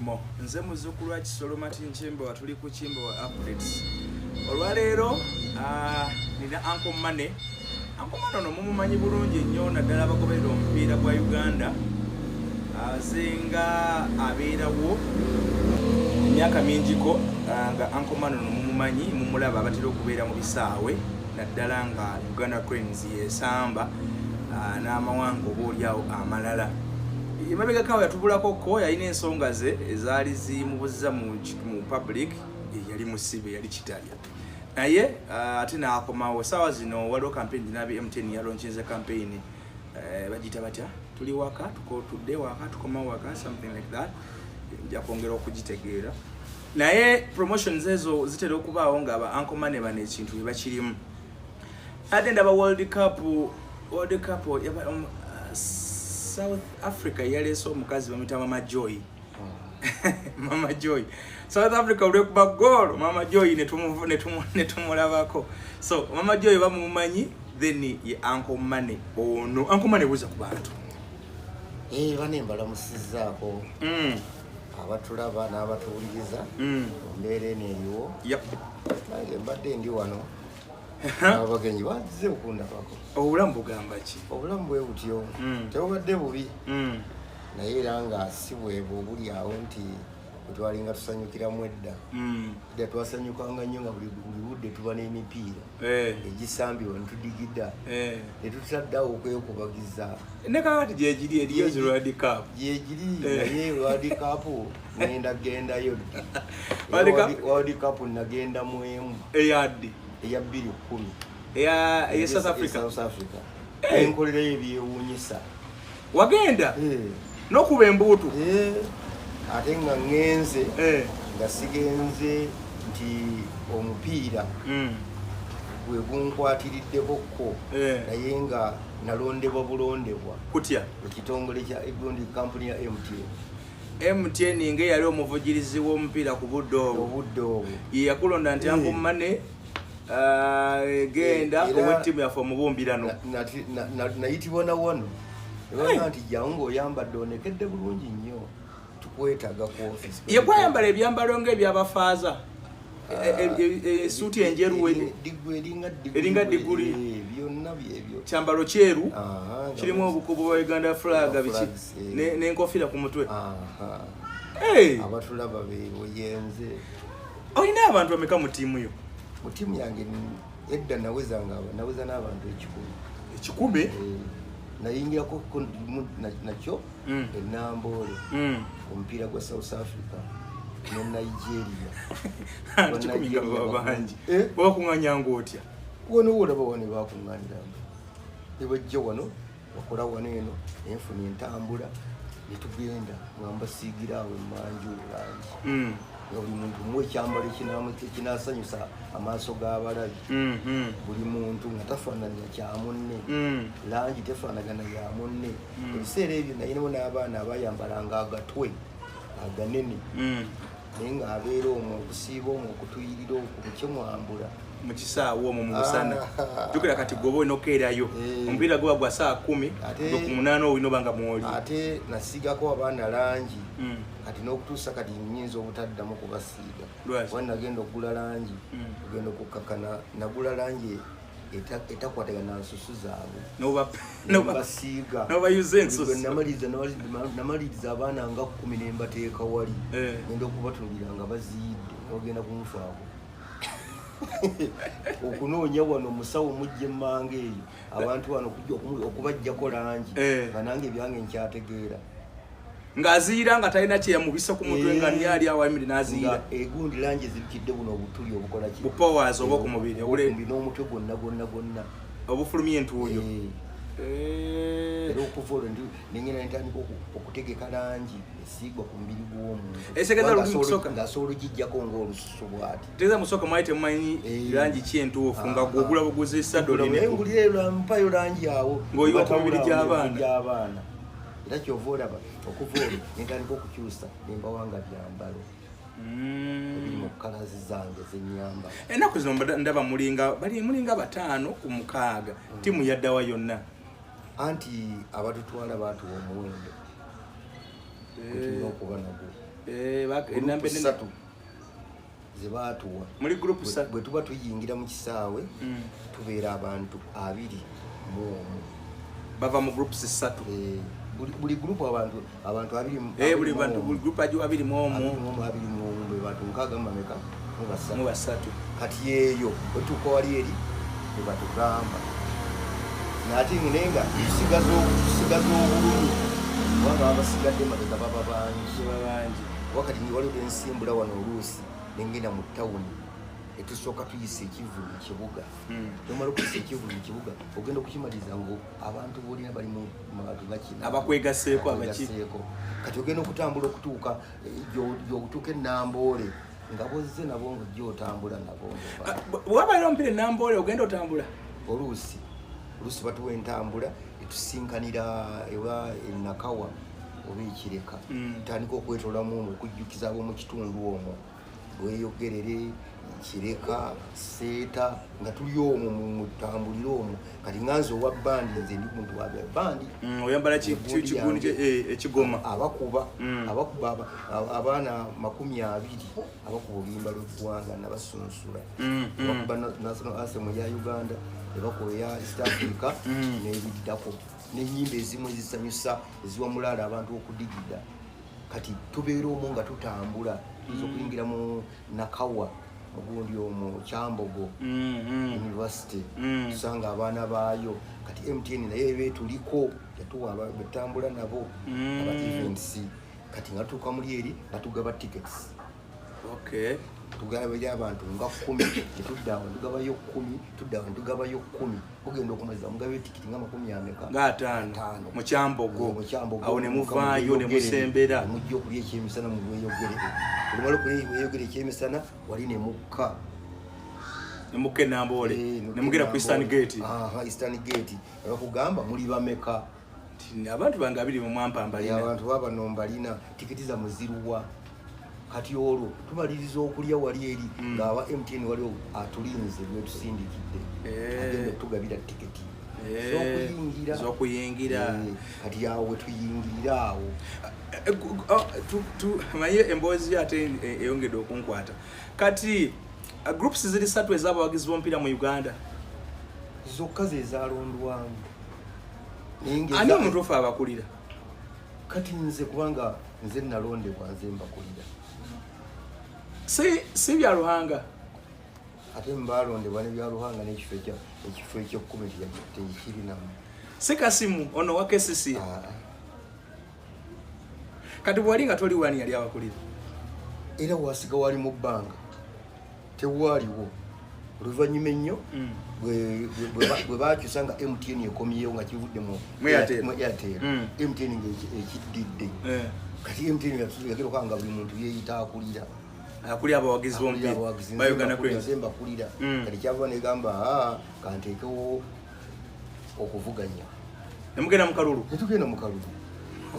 Mirimu nze muzzukulu wa Kisolo Martin Chimbo watuli ku Chimbo updates olwaleero nina Uncle Mane ono mumumanyi bulungi nnyo naddala abagoberera omupiira gwa Uganda azenga abeerawo emyaka mingiko nga Uncle Mane ono mumumanyi mumulaba abatera okubeera mu bisaawe naddala nga Uganda Cranes yesamba n'amawanga oboolyawo amalala emabega kawe yatubulako ko yalina ensonga ze ezaali zimubuza mu public yali musibe yali kitalya naye ate n'akomawo sawa zino waliwo campaign nabi MTN yaloncheza campaign bagita batya tuli waka tudde waka tukoma waka something like that nja kwongera okugitegeera naye promotions ezo zitera okubaawo nga aba Uncle Mane bane ekintu bye bakirimu ate ndaba World Cup South Africa yaleso omukazi bamita Mama Joy Mama Joy South Africa ulekuba goal Mama Joy netumulabako so Mama Joy bamumanyi then ye Uncle Mane ono Uncle Mane buza ku bantu bane mbalamusizzaako abatulaba n'abatuwuliriza mbeera neeriwo nange mbadde ndi wano abagenyi bazze okundabako obulamu bugamba ki obulamu bwe butyo tebubadde bubi naye era nga si bwebwo obuli awo nti bwetwalinga tusanyukiramu edda twasanyukanga nnyo nga buli budde tuba n'emipiira egisambibwa netudigida netutaddawo okwekubagiza ne kakati gyegiri eriyo World Cup gyegiri naye World Cup ngenda gendayo World Cup nagenda mu emu eyaddi eya 2010 eya South Africa enkolera ebyewuunyisa wagenda n'okuba embuutu ate nga ngenze nga sigenze nti omupiira gwe gunkwatiriddekokko naye nga nalondebwa bulondebwa kutya ekitongole kya egundi kampuni ya MTN nga yali omuvugirizi w'omupiira ku budde obwo yakulonda nti Uncle Mane genda ow'ettiimu yaffe omubumbirano nayitibwa na wano ebanga nti jangu oyambadde onekedde bulungi nnyo tukwetaga ku office ye kwayambala ebyambalo ng'ebyabafaaza esuuti enjeru eringa diguli byonna byebyo kyambalo kyeru kirimu obukubo bwa Uganda flag biki n'enkofiira ku mutwe abatulaba beeyenze olina abantu bameka mu ttiimu yo mu ttiimu yange edda naweza n'abantu 10 nayingirako nakyo enamboole omupiira gwa South Africa ne Nigeria bangi bakuŋŋanyanga otya wano olaba wano bakuŋŋanyiranga ne bajja wano bakola wano eno nenfuna entambula netugenda nga mbasiigira awo emmanju langi nga buli muntu muwe ekyambalo ekinasanyusa amaaso g'abalabi buli muntu nga tafaananya kya munne langi tefaanagana ya munne ebiseera ebyo nayinemu n'abaana abayambalanga agatwe aganene naye nga abeera omwo okusiiba omwo okutuyirira okukyemwambula mu kisaawe omwo mu busana jukira kati goba olina okukeerayo omupiira guba gwa saa 10 ku 8 olina obanga mwoli ate nasigako abaana langi kati n'okutuusa kati nnyinza obutaddamu kubasiiga kuba nagenda okugula langi ogenda okukkakana nagula langi etakwatagana na nsusu zaabwe nobasiiga namaliriza abaana nga 10 ne mbateeka wali ngenda okubatulira nga baziyidde nogenda kunfaako okunoonya wano omusawo mujja emmanga eyo abantu wano okubajjako langi nga nange ebyange nkyategeera ng'aziira nga talina kyeyamubisa ku mutwe nga lyali awamiri n'aziira egundi langi ezibikidde buno obutuli obukola ki bupowers oba ku mubiri n'omutwe gwonna obufulumya entuuyo era okuva olwo nenyina ntandika okutegeka langi esiigwa ku mubiri gw'omuntu ng'asobola ogijjako ng'olususu bw'ati tegeeza musooka mwali temumanyi langi ki entuufu nga gwogula buguzisa dolinaye mpayo langi awo ng'oyiwa ku mibiri gy'abaana era kyova olaba okuva olwo nentandika okukyusa nembawanga byambalo ebiri mu kalazi zange zenyamba ennaku zino ndaba mulinga 5 ku 6 ttiimu yaddawa yonna anti abatutwala baatuwa omuwendo okuba nagwo enamba enene zebaatuwa muri group 3 bwe tuba tuyingira mu kisaawe tubeera abantu 20 mu bava mu groups 3 buli group abantu 20 buli bantu buli group ajo 20 mu be bantu nkaga mameka mu basatu kati yeyo bwe tukoali eri bwe batugamba nati ngenga sigazo obulumi wanga abasigadde mabega baba bangi wakati ni waliwo ensimbula wano oluusi nengenda mu tawuni etusooka tuyise ekivulu mu kibuga nomala okuyisa ekivulu mu kibuga ogenda okukimaliza ngo abantu boolina bali mu bantu gakina abakwegaseeko kati ogenda okutambula okutuuka gyokutuuka enamboole nga bozze nabo ng'ojja otambula nabo wabalira ompira enamboole ogenda otambula oluusi batuwa entambula etusinkanira ewa enakawa oba ekireka tutandika okwetolamu omwo okujjukiza ab'omu kitundu omwo weyogerere kireka seeta nga tuli omwo mutambulire omwo kati nganze owa bandi nze ndi muntu wa bandi oyambala kigundi ekigoma abakuba abaana 20 abakuba oluyimba lw'eggwanga nabasunsula bakuba national anthem ya Uganda ebakuba eya East Africa n'ebiddako n'ennyimba ezimu ezisanyusa eziwa mulaala abantu okudigida kati tubeera omwo nga tutambula okuyingira mu nakawa ogundi omwo Kyambogo University tusanga abaana baayo kati MTN naye betuliko yatuwa betambula nabo aba events kati nga tuuka muli eri nga tugaba tickets tugaba abantu nga 10 etuddawo tugabayo 10 tuddawo tugabayo 10 ogenda okumaliza mugabe tikiti nga 50 nga 5 mu Kyambogo awo ne muvaayo ne musembera mujja okulya ekyemisana mu bweyogerere olumala okulya ekyemisana wali ne mukka enamboole ne mugera ku Eastern Gate Eastern Gate abakugamba muli bameka abantu bange 2 mu mwampambalina abantu baba nombalina tikiti za muziruwa kati olwo tumaliriza okulya wali eri ng'aba MTN waliwo atulinze byetusindikidde agenda tugabira tiketi z'okuyingira kati awo tuyingirira awo maye emboozi ate eyongedde okunkwata kati groups ziri 3 ez'abawagizi b'omupiira mu Uganda zokka ze zalondwamu ani omuntu ofa abakulira kati nze kubanga nze nalondebwa nze mbakulira si bya Ruhanga ate mbalondebwa ne bya Ruhanga n'ekifo eky'okkumi tekirinamu si Kasimu ono wa KCC kati bwali nga toli wani yali abakulira era wasiga wali mu bbanga tewaliwo oluvannyuma ennyo bwe bakyusa nga MTN ekomyewo nga kivudde mu Airtel MTN ng'ekiddidde kati MTN yageroka nga buli muntu yeeyita akulira akuli abawagizi b'omupiira ba Uganda Cranes mbakulira kati kyava negamba kanteekewo okuvuganya nemugenda mu kalulu netugenda mu kalulu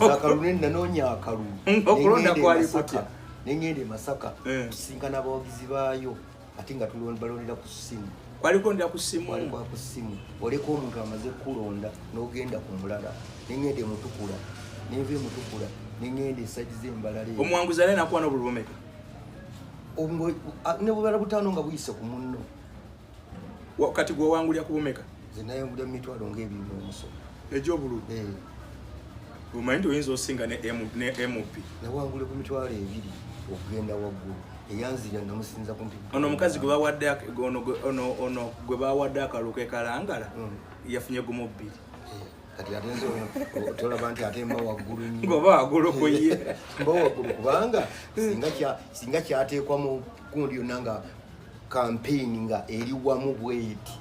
akalulu nenanoonya akalulu okulonda kwali kutya nengenda e Masaka tusinkana abawagizi baayo ate nga balondera ku ssimu kwalikulondera ku ssimu ku ssimu oleka omuntu amaze kulonda n'ogenda ku mulala nengenda emutukula nenva emutukula nengenda esaidi z'embalala omuwanguzi ali nakuwa n'obulumeka ne bubala butaano nga buyise ku munno kati gwe wangulya ku bumeka ze nayangulya mu mitwalo ng'ebiri n'omusomo egy'obululu omanyi nti oyinza osinga ne MP nawangule ku mitwalo 2 okugenda waggulu eyanzira namusinza kumpi ono omukazi gwe bawadde ono gwe bawadde akalulu kekalangala yafunye gumu 2 kati atenzo tolaba nti ate mba waggulu nnyo ngoba waggulu kuye mba waggulu kubanga singa kyateekwa mu gundi yonna nga campaign nga eri wamu bweti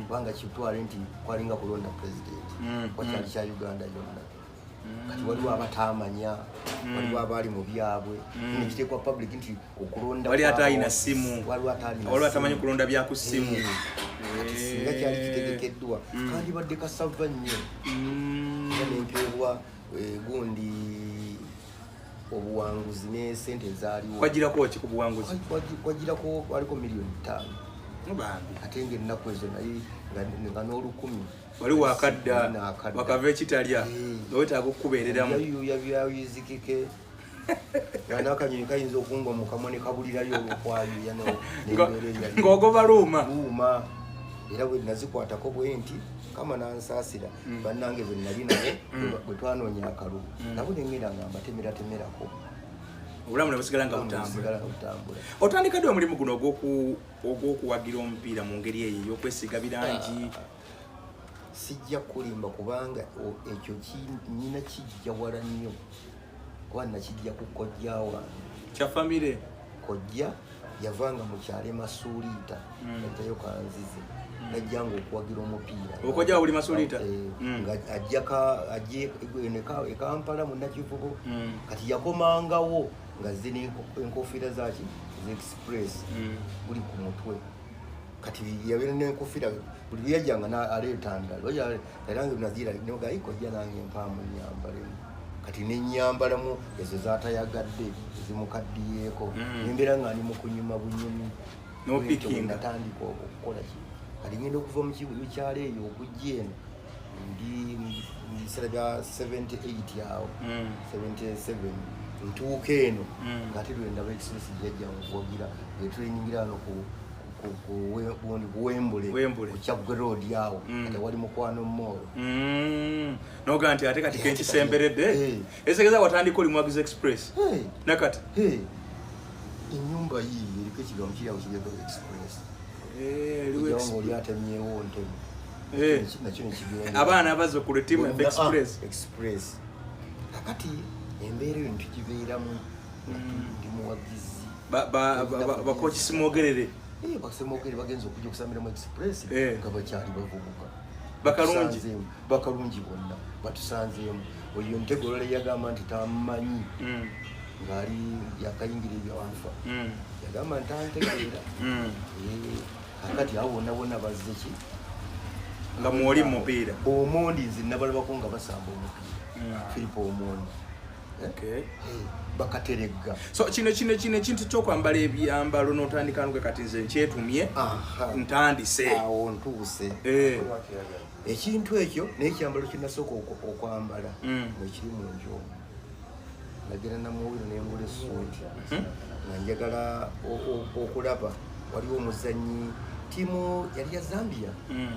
kubanga kitwale nti kwalinga kulonda president wakyali kya Uganda yonna kati waliwo abatamanya waliwo abali mu byabwe nekiteekwa public nti okulonda wali atalina simu waliwo atamanyi kulonda bya ku simu singa kyali kitegekeddwa kandi badde kasava nnyo nempeebwa gundi obuwanguzi ne sente zaaliwo kwagirako ki ku buwanguzi kwagirako waliko $5 million ate nga ennaku ezo naye nga n'olukumi wali wakadda wakava ekitalya nowetaaga okukubeereramu yayuya byayuzikike yana akanyonyi kayinza okungwa mu kamwa ne kabulirayo olukwayo yano ng'ogoba luuma era bwe nazikwatako bwe nti kama nansaasira bannange bwe nali nabo bwe twanoonya akalulu nabo ne ngenda nga mbatemeratemerako obulamu ne busigala nga butambula. Otandika ddi omulimu guno ogw'okuwagira omupiira mu ngeri eyo ey'okwesiga birangi? Sijja kulimba kubanga ekyo nyina kijja wala nnyo kuba nakijja ku kojja wange kya famire. Kojja yavanga mu kyalo Masuuliita ajjayo kanzize najjanga okuwagira omupiira. Okojja wabuli Masuuliita? Nga ajje Kampala mu Nakivubo kati yakomangawo nga zina enkofiira zaki Express buli ku mutwe kati yabeera n'enkofiira buli yajjanga aleeta ndala era nga nazira noga ikojja nange empaamu nyambalemu kati nenyambalamu ezo zaatayagadde zimukaddiyeeko nembeera nga ali mu kunyuma bunyumi natandika okukola ki kati ngenda okuva mu kyalo eyo okujja eno ndi mu biseera bya 78 awo 77 ntuuka eno ng'ate lwendaba Express gyajjanga okuwagira etwenyingira ano Wembule kukyagwe road awo kati wali mukwano mmoro noga nti ate kati kenkisemberedde esegeza watandika oli mwagiza Express nakati ennyumba yiyi eriko ekigambo kiryawo kiryago Express ekigambo oli atemyewo ntemu nakyo nekigenda abaana abazze ku lutimu Express kakati embeera eyo nitugibeeramu ndi muwagizi bakoki simwogerere basemokere bagenza okujja okusambira mu Express nga bakyali bavubuka bakalungi bonna batusanzeemu oyo ntegolole yagamba nti tamanyi ng'ali yakayingira ebyawanfa yagamba nti antegeera kakati awo bonna bonna bazze ki nga mwoli mupiira Omondi nze nabalabako nga basamba omupiira Philip Omondi bakateregga so kino ekintu kyokwambala ebyambalo n'otandika nuke kati nze nkyetumye ntandise awo ntuuse ekintu ekyo n'ekyambalo kinasooka okwambala mwekiri mu njomu nagenda namuwiro nengula essuuti nga njagala okulaba waliwo omuzannyi ttiimu yali ya Zambia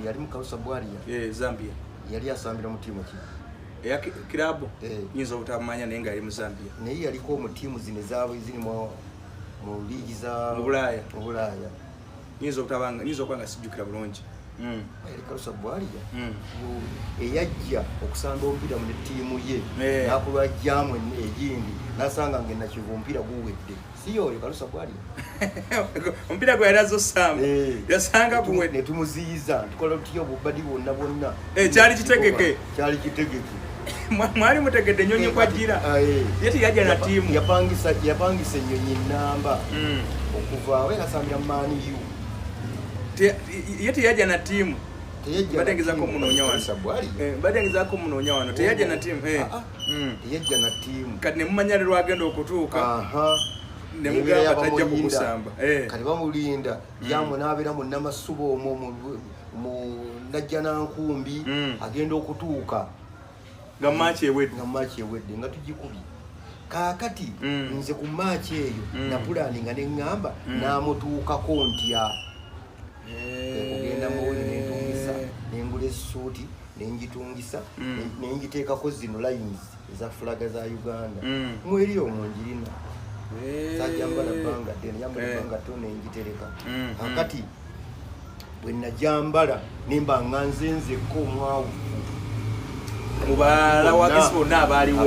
yali mu Kalusa Bwaria Zambia yali asambira mu ttiimu ki ya kilabu nyinza obutamanya naye nga ali mu Zambia naye yaliko mu ttiimu zino ezaabwe ziri mu liigi za mu Bulaaya nyinza okuba nga sijjukira bulungi yali Kalusa Bwaria eyajja okusamba omupiira mu ttiimu ye n'akulwa jjaamu egindi n'asanga ng'ennakivu omupiira guwedde si yoyo Kalusa Bwaria omupiira gwe yali azze osamba yasanga guwedde ne tumuziyiza tukola tutya obubbadi bwonna kyali kitegeke mwali mutegedde ennyonyi kwajjira ye teyajja na ttiimu yapangisa ennyonyi nnamba okuva awo yasambira mu Man U ye teyajja na ttiimu badengezako munoonya wano teyajja na ttiimu teyajja na ttiimu kati ne mumanya lwe lwagenda okutuuka ne mugamba tajja kukusamba kati bamulinda yamu n'abeera mu Namasuba omwo mu Najjanankumbi agenda okutuuka nga maaci ewedde nga tugikubye kaakati nze ku maaci eyo napulaninga neŋŋamba n'amutuukako ntya okugenda muwuli nentungisa nengula essuuti nenjitungisa nenjiteekako zino lines eza fulaga za Uganda mweri omunjirina sajambala bbanga ddene yambala ebbanga tto nenjitereka kakati bwe najambala nemba ŋŋanze nzekko omwawufu mubala wagizi bonna abaaliwo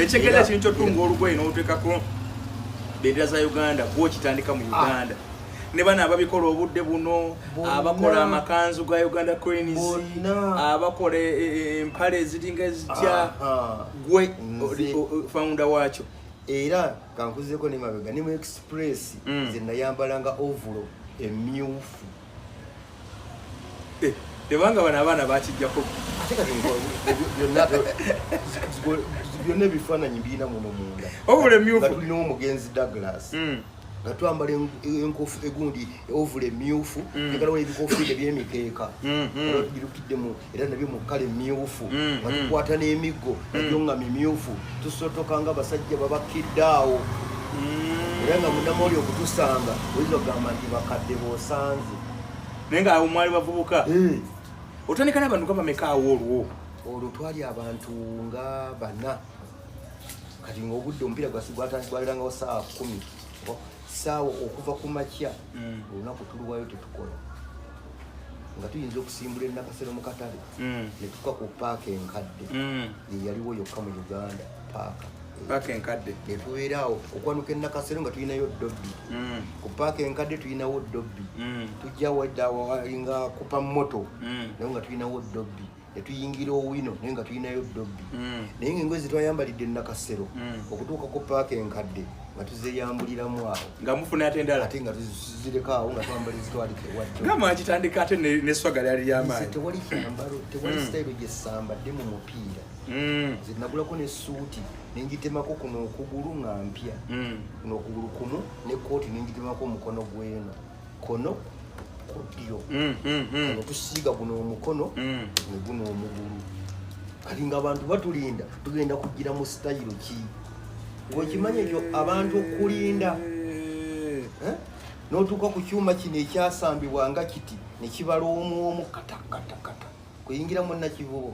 ekyegenda kintu kyotunga olugoye n'oteekako bendera za Uganda gwokitandika mu Uganda ne bana ababikola obudde buno abakola amakanzu ga Uganda Cranes abakola empale eziringa ezitya gwe founder waakyo era kankuzeko ne mabega ne mu Express ze nayambalanga ovolo emyufu tebanga bana abaana bakijjako byonna ebifaananyi birina muno munda obula emyufu tulina omugenzi Douglas nga twambala enkofu egundi ovula emyufu egalawo ebikofiira byemikeeka girukiddemu era nabyo mu kkala emyufu nga tukwata n'emiggo nabyo nga mimyufu tusotoka nga basajja babakidde awo era nga munnamooli okutusanga oyinza okugamba nti bakadde b'osanze naye nga awo mwali bavubuka otandika n'abantu nga bameka awo olwo twali abantu nga 4 kati ng'obudde omupiira gwalerangawo saawa 10 saawa okuva ku makya olunaku tuluwayo tetukola nga tuyinza okusimbula enakasero mu katale ne tuka ku paaka enkadde yeyaliwo yokka mu Uganda paaka enkadde netubeeraawo okwanuka enakasero nga tulinayo dobbi ku paaka enkadde tulinawo dobbi tujja waddawalinga kupa moto naye nga tulinawo dobbi netuyingira owino naye nga tulinayo dobbi naye ngaengoye zetwayambalidde enakasero okutuuka ku paaka enkadde nga tuzeyambuliramu awo nga mufuna ate endala ate nga tuzireka awo nga twambala zitwalike wadde nga mwakitandika ate neswaga lyali lyamaanyi tewali kyambalo tewali sitayiro gyesambadde mu mupiira zinagulako nesuuti nengitemako kuno okugulu nga mpya kuno okugulu kumu nekooti nengitemako omukono gweno kono kuddyo kano tusiiga guno omukono neguno omugulu kati nga abantu batulinda tugenda kugira mu sitayiro ki ng'okimanyi ekyo abantu okulinda n'otuuka ku kyuma kino ekyasambibwa nga kiti ne kibala omwomu katakatakata kuyingiramu nakivubo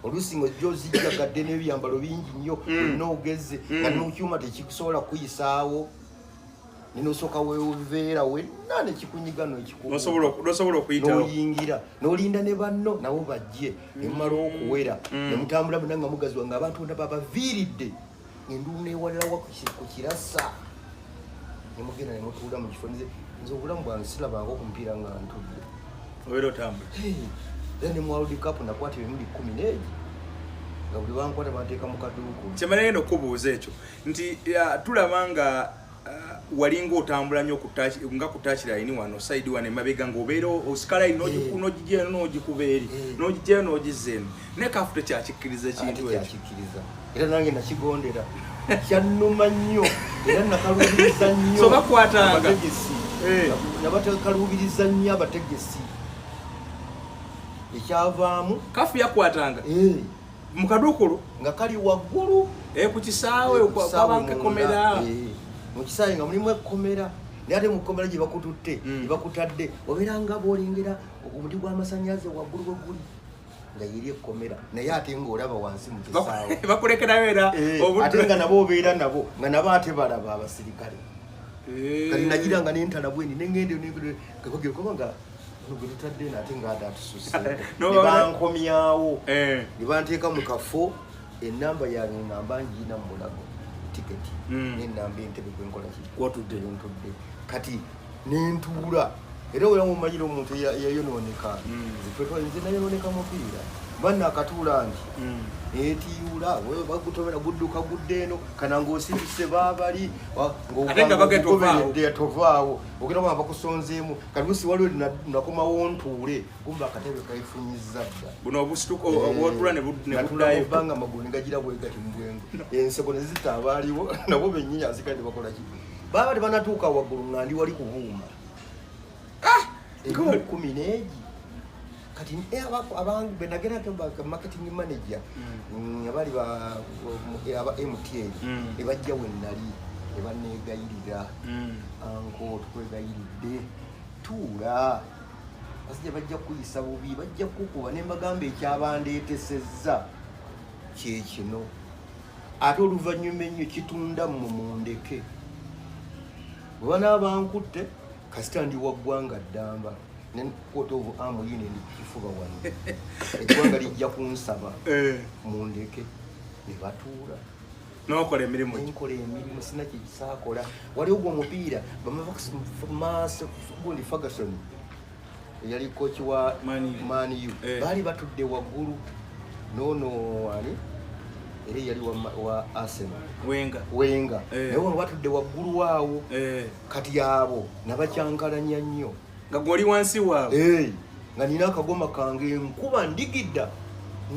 oluusi ng'ojja ozijjagadde n'ebyambalo bingi nnyo noogeze nga n'ekyuma tekikusobola kuyisaawo nenosooka weveera wenna nekikunyiga nosobola okuyitawo noyingira nolinda ne banno nabo bajje nemumala okuwera nemutambula bonna nga mugaziwa nga abantu bonna babaviiridde enduulu newalirawa ku kirasa nemugenda nemutuula mu kifo nze obulamu bwange sirabanga okumupiira nga ntudde obeera otambula era ne mu World Cup nakwata ebimuli 11 nga buli bankwata banteeka mu kaduuku kyemala eno okubuuza ekyo nti tulaba nga walinga otambula nnyo nga kutaakira ini wano saidi wano emabega ng'obeera osikala n'ogijjayo n'ogikuba eri n'ogijjayo n'ogizza eno naye kaafu tekyakikkiriza ekintu ekyo era nange nakigondera kyannuma nnyo era nakaluubiriza nnyo so bakwatanga abategesi nabatakaluubiriza nnyo abategesi ekyavaamu kaafu yakwatanga mu kaduukulu nga kali waggulu ku kisaawe kwabankakomera mu kisaawe nga mulimu ekkomera naye ate mu kkomera gye bakututte gye bakutadde obeera nga boolengera omuti gw'amasannyalaze waggulu bwe guli nga yeri ekkomera naye ate ng'olaba wansi mu kisaawe bakulekerayo era ate nga nabo obeera nabo nga nabo ate balaba abasirikale kati nagiranga nentalabwendi nengende kubanga gwe tutadde nate ngaate atususe ne bankomyawo ne banteeka mu kafo enamba yange ngamba ngiina mu bulago tiketi nenamba entebe gwenkola kiwatudde ntudde kati nentuula era wera mumanyire omuntu yayonooneka nze nayonooneka mupiira banna akatuula nti etiyula bagutobera gudduka gudde eno kana ng'osindise baabali ng'ogoberedde tovaawo ogenda kwamba bakusonzeemu kati busi waliwo nakomawo ntuule kumba akatebe kaifunyizza dda buno obusituko obwotula ne buddayo banga amagulu ne gagira bwegati mu bwengo enseko ne zitaabaaliwo nabo bennyini azikadde bakola ki baaba tebanatuuka waggulu nga ndi wali kubuuma 11 kati abantu benagerako marketing manager abali aba MTN ne bajja wennali ne banneegayirira anko tukwegayiridde tuula basijja bajja kuyisa bubi bajja kukuba ne mbagamba ekyabandeetesezza kyekino ate oluvannyuma ennyo kitunda mu mundeke bwe banaabankutte kasita ndi waggwanga ddamba court of arm union kifuba wano eggwanga lijja kunsaba mundeke ne batuula n'okola emirimu nkola emirimu sina kyekisakola waliwo gwe omupiira gundi Ferguson eyali kochi wa Man U baali batudde waggulu nono ani era yali wa Arsenal Wenga naye wano batudde waggulu waawo kati abo nabakyankalanya nnyo nga gwoli wansi waabwe nga nina akagoma kange enkuba ndigidda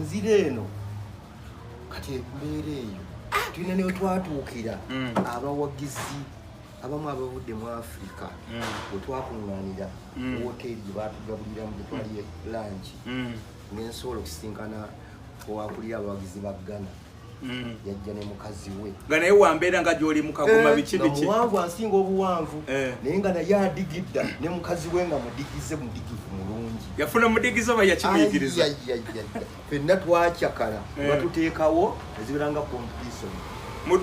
nzira eno kati embeera eyo tulina newe twatuukira abawagizi abamu abavudde mu Africa bwe twakuŋŋaanira hoteri gye baatugabuliramu gye twali lunch n'ensobola okusisinkana owakulira abawagizi ba Ghana yajja ne mukazi we nga naye wambeera nga gy'oli mu Kagoma biki muwanvu ansinga obuwanvu naye nga naye adigidda ne mukazi we nga mudigize mudigivu mulungi yafuna mudigizo ba yakimuyigiriza fenna twakyakala batuteekawo ezibeera nga competition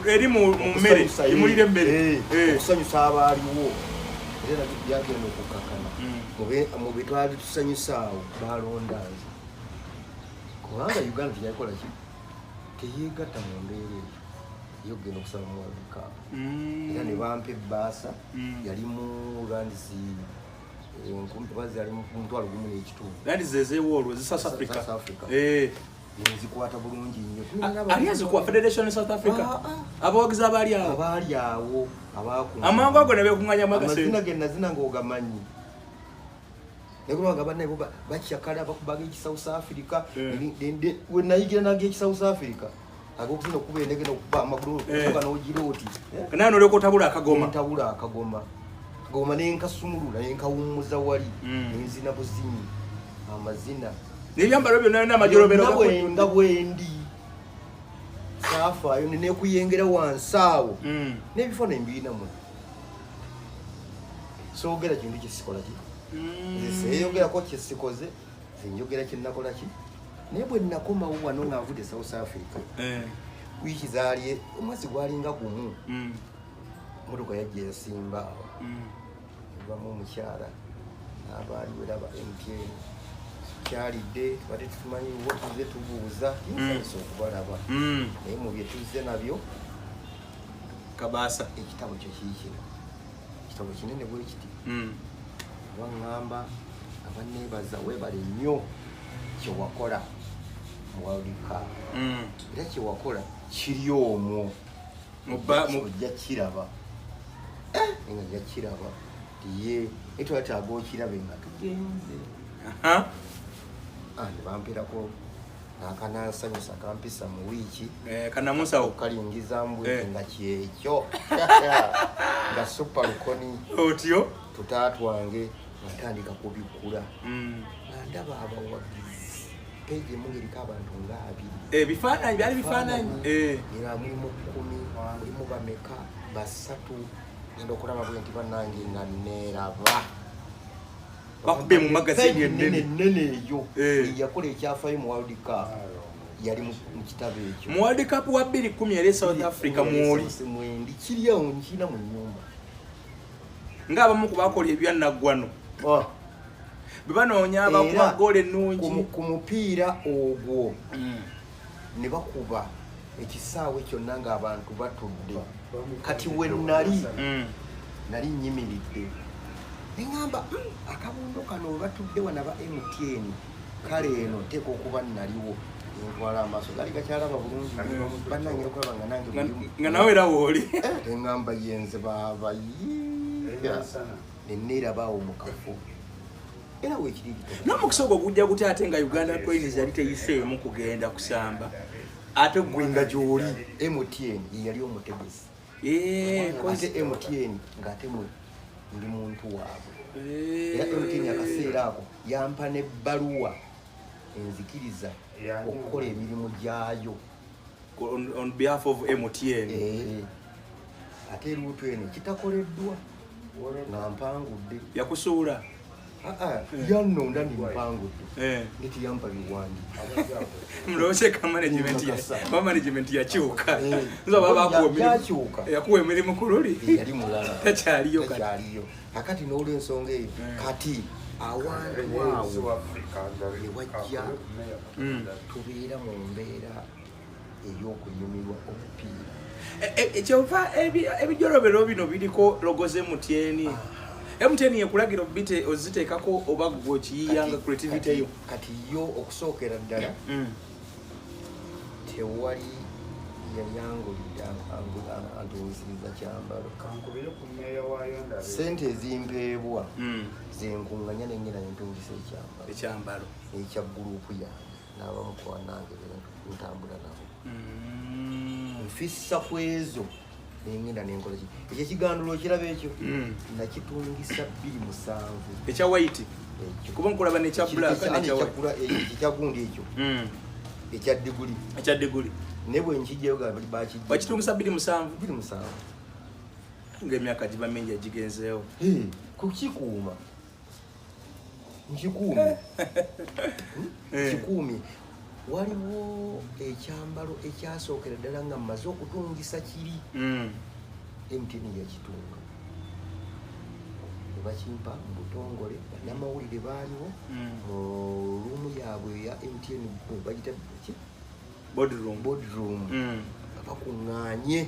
eri mu mmere imulire emmere okusanyusa abaaliwo era byagenda okukakana mu bye twali tusanyusaawo balonda nze kubanga Uganda teyakola ki teyeegatta mu mbeera eyo yogenda okusaba mu World Cup era ne bampa ebbaasa yalimu randisi bazi yali mutwalo gumu n'ekitundu randisi ezeewoolwo ezi South Africa nzikwata bulungi nnyo ali azikuwa Federation South Africa abawagizi abaali awo amangu ago ne beekuŋŋanya amazina ge nazina ng'ogamanyi nekubanga bannaye bakyakala bakubaga ekisouth Africa we nayigira nag'eki South Africa ag'okusina okuba endege n'okuba amagulu okuba n'ogira oti naye nolyoka otabula akagoma akagoma nenkasumulula nenkawummuza wali nenzina buzinyi amazina n'ebyambalo byonna n'amajolobero nga bwendi saafaayo nenekuyengera wansi awo n'ebifo nembirinamu soogera kintu kyesikola ki seeyogerako kyesikoze zenjogera kyenakola ki naye bwe nakomawo wano nga nvudde South Africa wiiki zaali omwezi gwalinga gumu motoka yajja yasimba awo evamu omukyala n'abaaliwo era ba MTN kyalidde tubadde tutumanyi wo tuze tubuuza nsanyusa okubalaba naye mu bye tuzze nabyo kabaasa ekitabo kyo kiikino ekitabo kinene bwe kiti baŋŋamba abanneebaza weebale nnyo kyewakola mu World Cup era kyewakola kiri omwo ojja kiraba nga ojja kiraba tiye etwetaaga okirabe nga tugenze ne bamperako nakanansanyusa kampisa mu wiiki kanamusawo kalingiza mbwe nga kyekyo nga super lukoni otyo tutaatwange natandika kubikula nga ndaba abawagizi peji emu ng'eriko abantu nga 2 ebifaananyi byali bifaananyi era mulimu 10 mulimu bameka 3 ngenda okulaba bwe nti bannange nga neeraba bakube mu magazini ennene eyo yakola ekyafaayo mu World Cup yali mu kitabo ekyo mu World Cup wa 2010 eri South Africa mwoli kiri awo nkina mu nnyumba ng'abamu ku bakola ebyanaggwano bwe banoonya bakuba goolo ennungi ku mupiira ogwo ne bakuba ekisaawe kyonna ng'abantu batudde kati we nali nyimiridde neŋŋamba akabundo kano we batudde wana ba MTN kale eno teeka okuba naliwo ntwala amaaso gali gakyalaba bulungi bannange okulaba nga nange nga nawe era wooli neŋŋamba yenze babayiiya nenneerabaawo mu kafo era weekiri n'omukisa ogwo gujja gutya ate nga Uganda Cranes yali teyiseemu kugenda kusamba ate gwe nga gy'oli MTN yeyali omutegesi ate MTN ng'ate ndi muntu waabwe era MTN akaseera ako yampa n'ebbaluwa enzikiriza okukola emirimu gyayo on behalf of MTN ate eruutu eno kitakoleddwa nga mpangudde yakusuula yannonda ndi mpangudde netiyampa biwandi mulowoseka management yakyuka nzobabakuwa yakuwa emirimu ku luli yali mulala takyaliyo akati n'olwensonga eyo kati awantu awo ewajja tubeera mu mbeera ey'okunyumirwa omupiira kyova ebijolobero bino biriko logoze MTN MTN yekulagira obite oziteekako oba gwokiyiyanga creativity eyo kati yo okusookera ddala tewali yayangulidde antuwuziriza kyambalo sente ezimpeebwa zenkuŋŋanya nengenda nentungisa ekyambalo ekya gurupu yange n'abamu ku bannange ntambula nabo nfissa ku ezo nengenda nenkola ki ekyo kigandulo kiraba ekyo nakitungisa 27 ekya white kuba nkulaba nekya black ekya gundi ekyo ekya diguli ne bwe nkijjayo ga baki bakitungisa 27 ng'emyaka giba mingi egigenzeewo kukikuuma nkikuumi waliwo ekyambalo ekyasookera ddala nga mmaze okutungisa kiri MTN yakitunga nebakimpa mu butongole bannamawulire baaliwo mu luumu yaabwe eya MTN bagita boardroom bakuŋŋaanye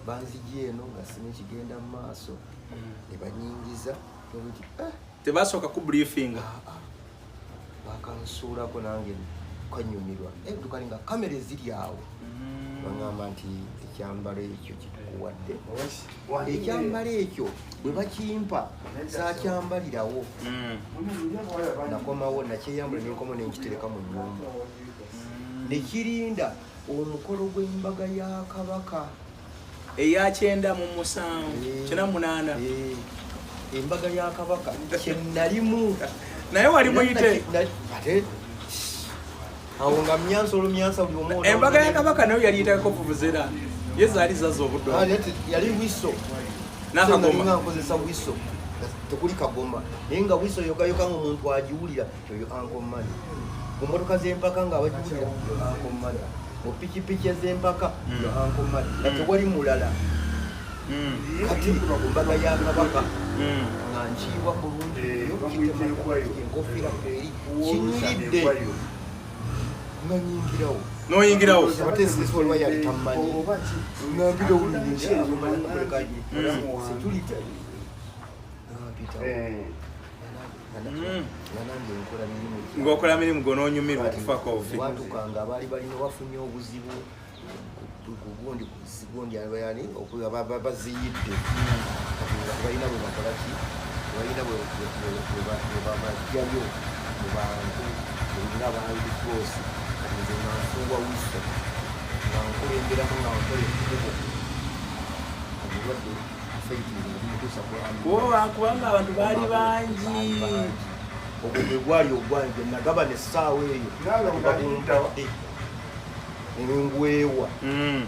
banzigi eno nga sine kigenda mu maaso ne banyingiza tebasooka ku briefinga bakansuulako nange kanyumirwa tukali nga kamera eziri awo baŋŋamba nti ekyambalo ekyo kitukuwadde ekyambalo ekyo bwe bakimpa saakyambalirawo nakomawo nakyeyambula nenkoma nenkitereka mu nnyumba nekirinda omukolo gw'embaga ya Kabaka eya 9/7/8 embaga ya Kabaka kyenalimu naye wali muyite ate awo nga myansa buli omu embaga ya Kabaka nayo yali yitakako vuvuzera ye zaali zaza obuddo yali wiso n'akagoma nkozesa wiso tekuli kagoma naye nga wiso yokayoka nga omuntu agiwulira eyo ankomani mu motoka z'empaka nga abagiwulira ankomani mu pikipiki ez'empaka ankomani nga tewali mulala kati embaga ya Kabaka nga nkiibwa bulungi enkofiira kweri kinyiridde nga nyingirawo n'oyingirawo abatesiolwa yali tammanyi ngambira ng'okola mirimu gon'onyumirwa okufa kofi batukanga abaali balina bafunye obuzibu gundi baziyidde balina bwe bakolaki balina bwebabajjayo mu bantu nga baalikroosi nze nanfuuwa wiso nga nkulemberamu nga nkola ekikubo obulwadde feitimutuusa kubanga abantu baali bangi ogwo gwe gwali ogwange nagaba nessaawa eyo bagumpadde nengwewa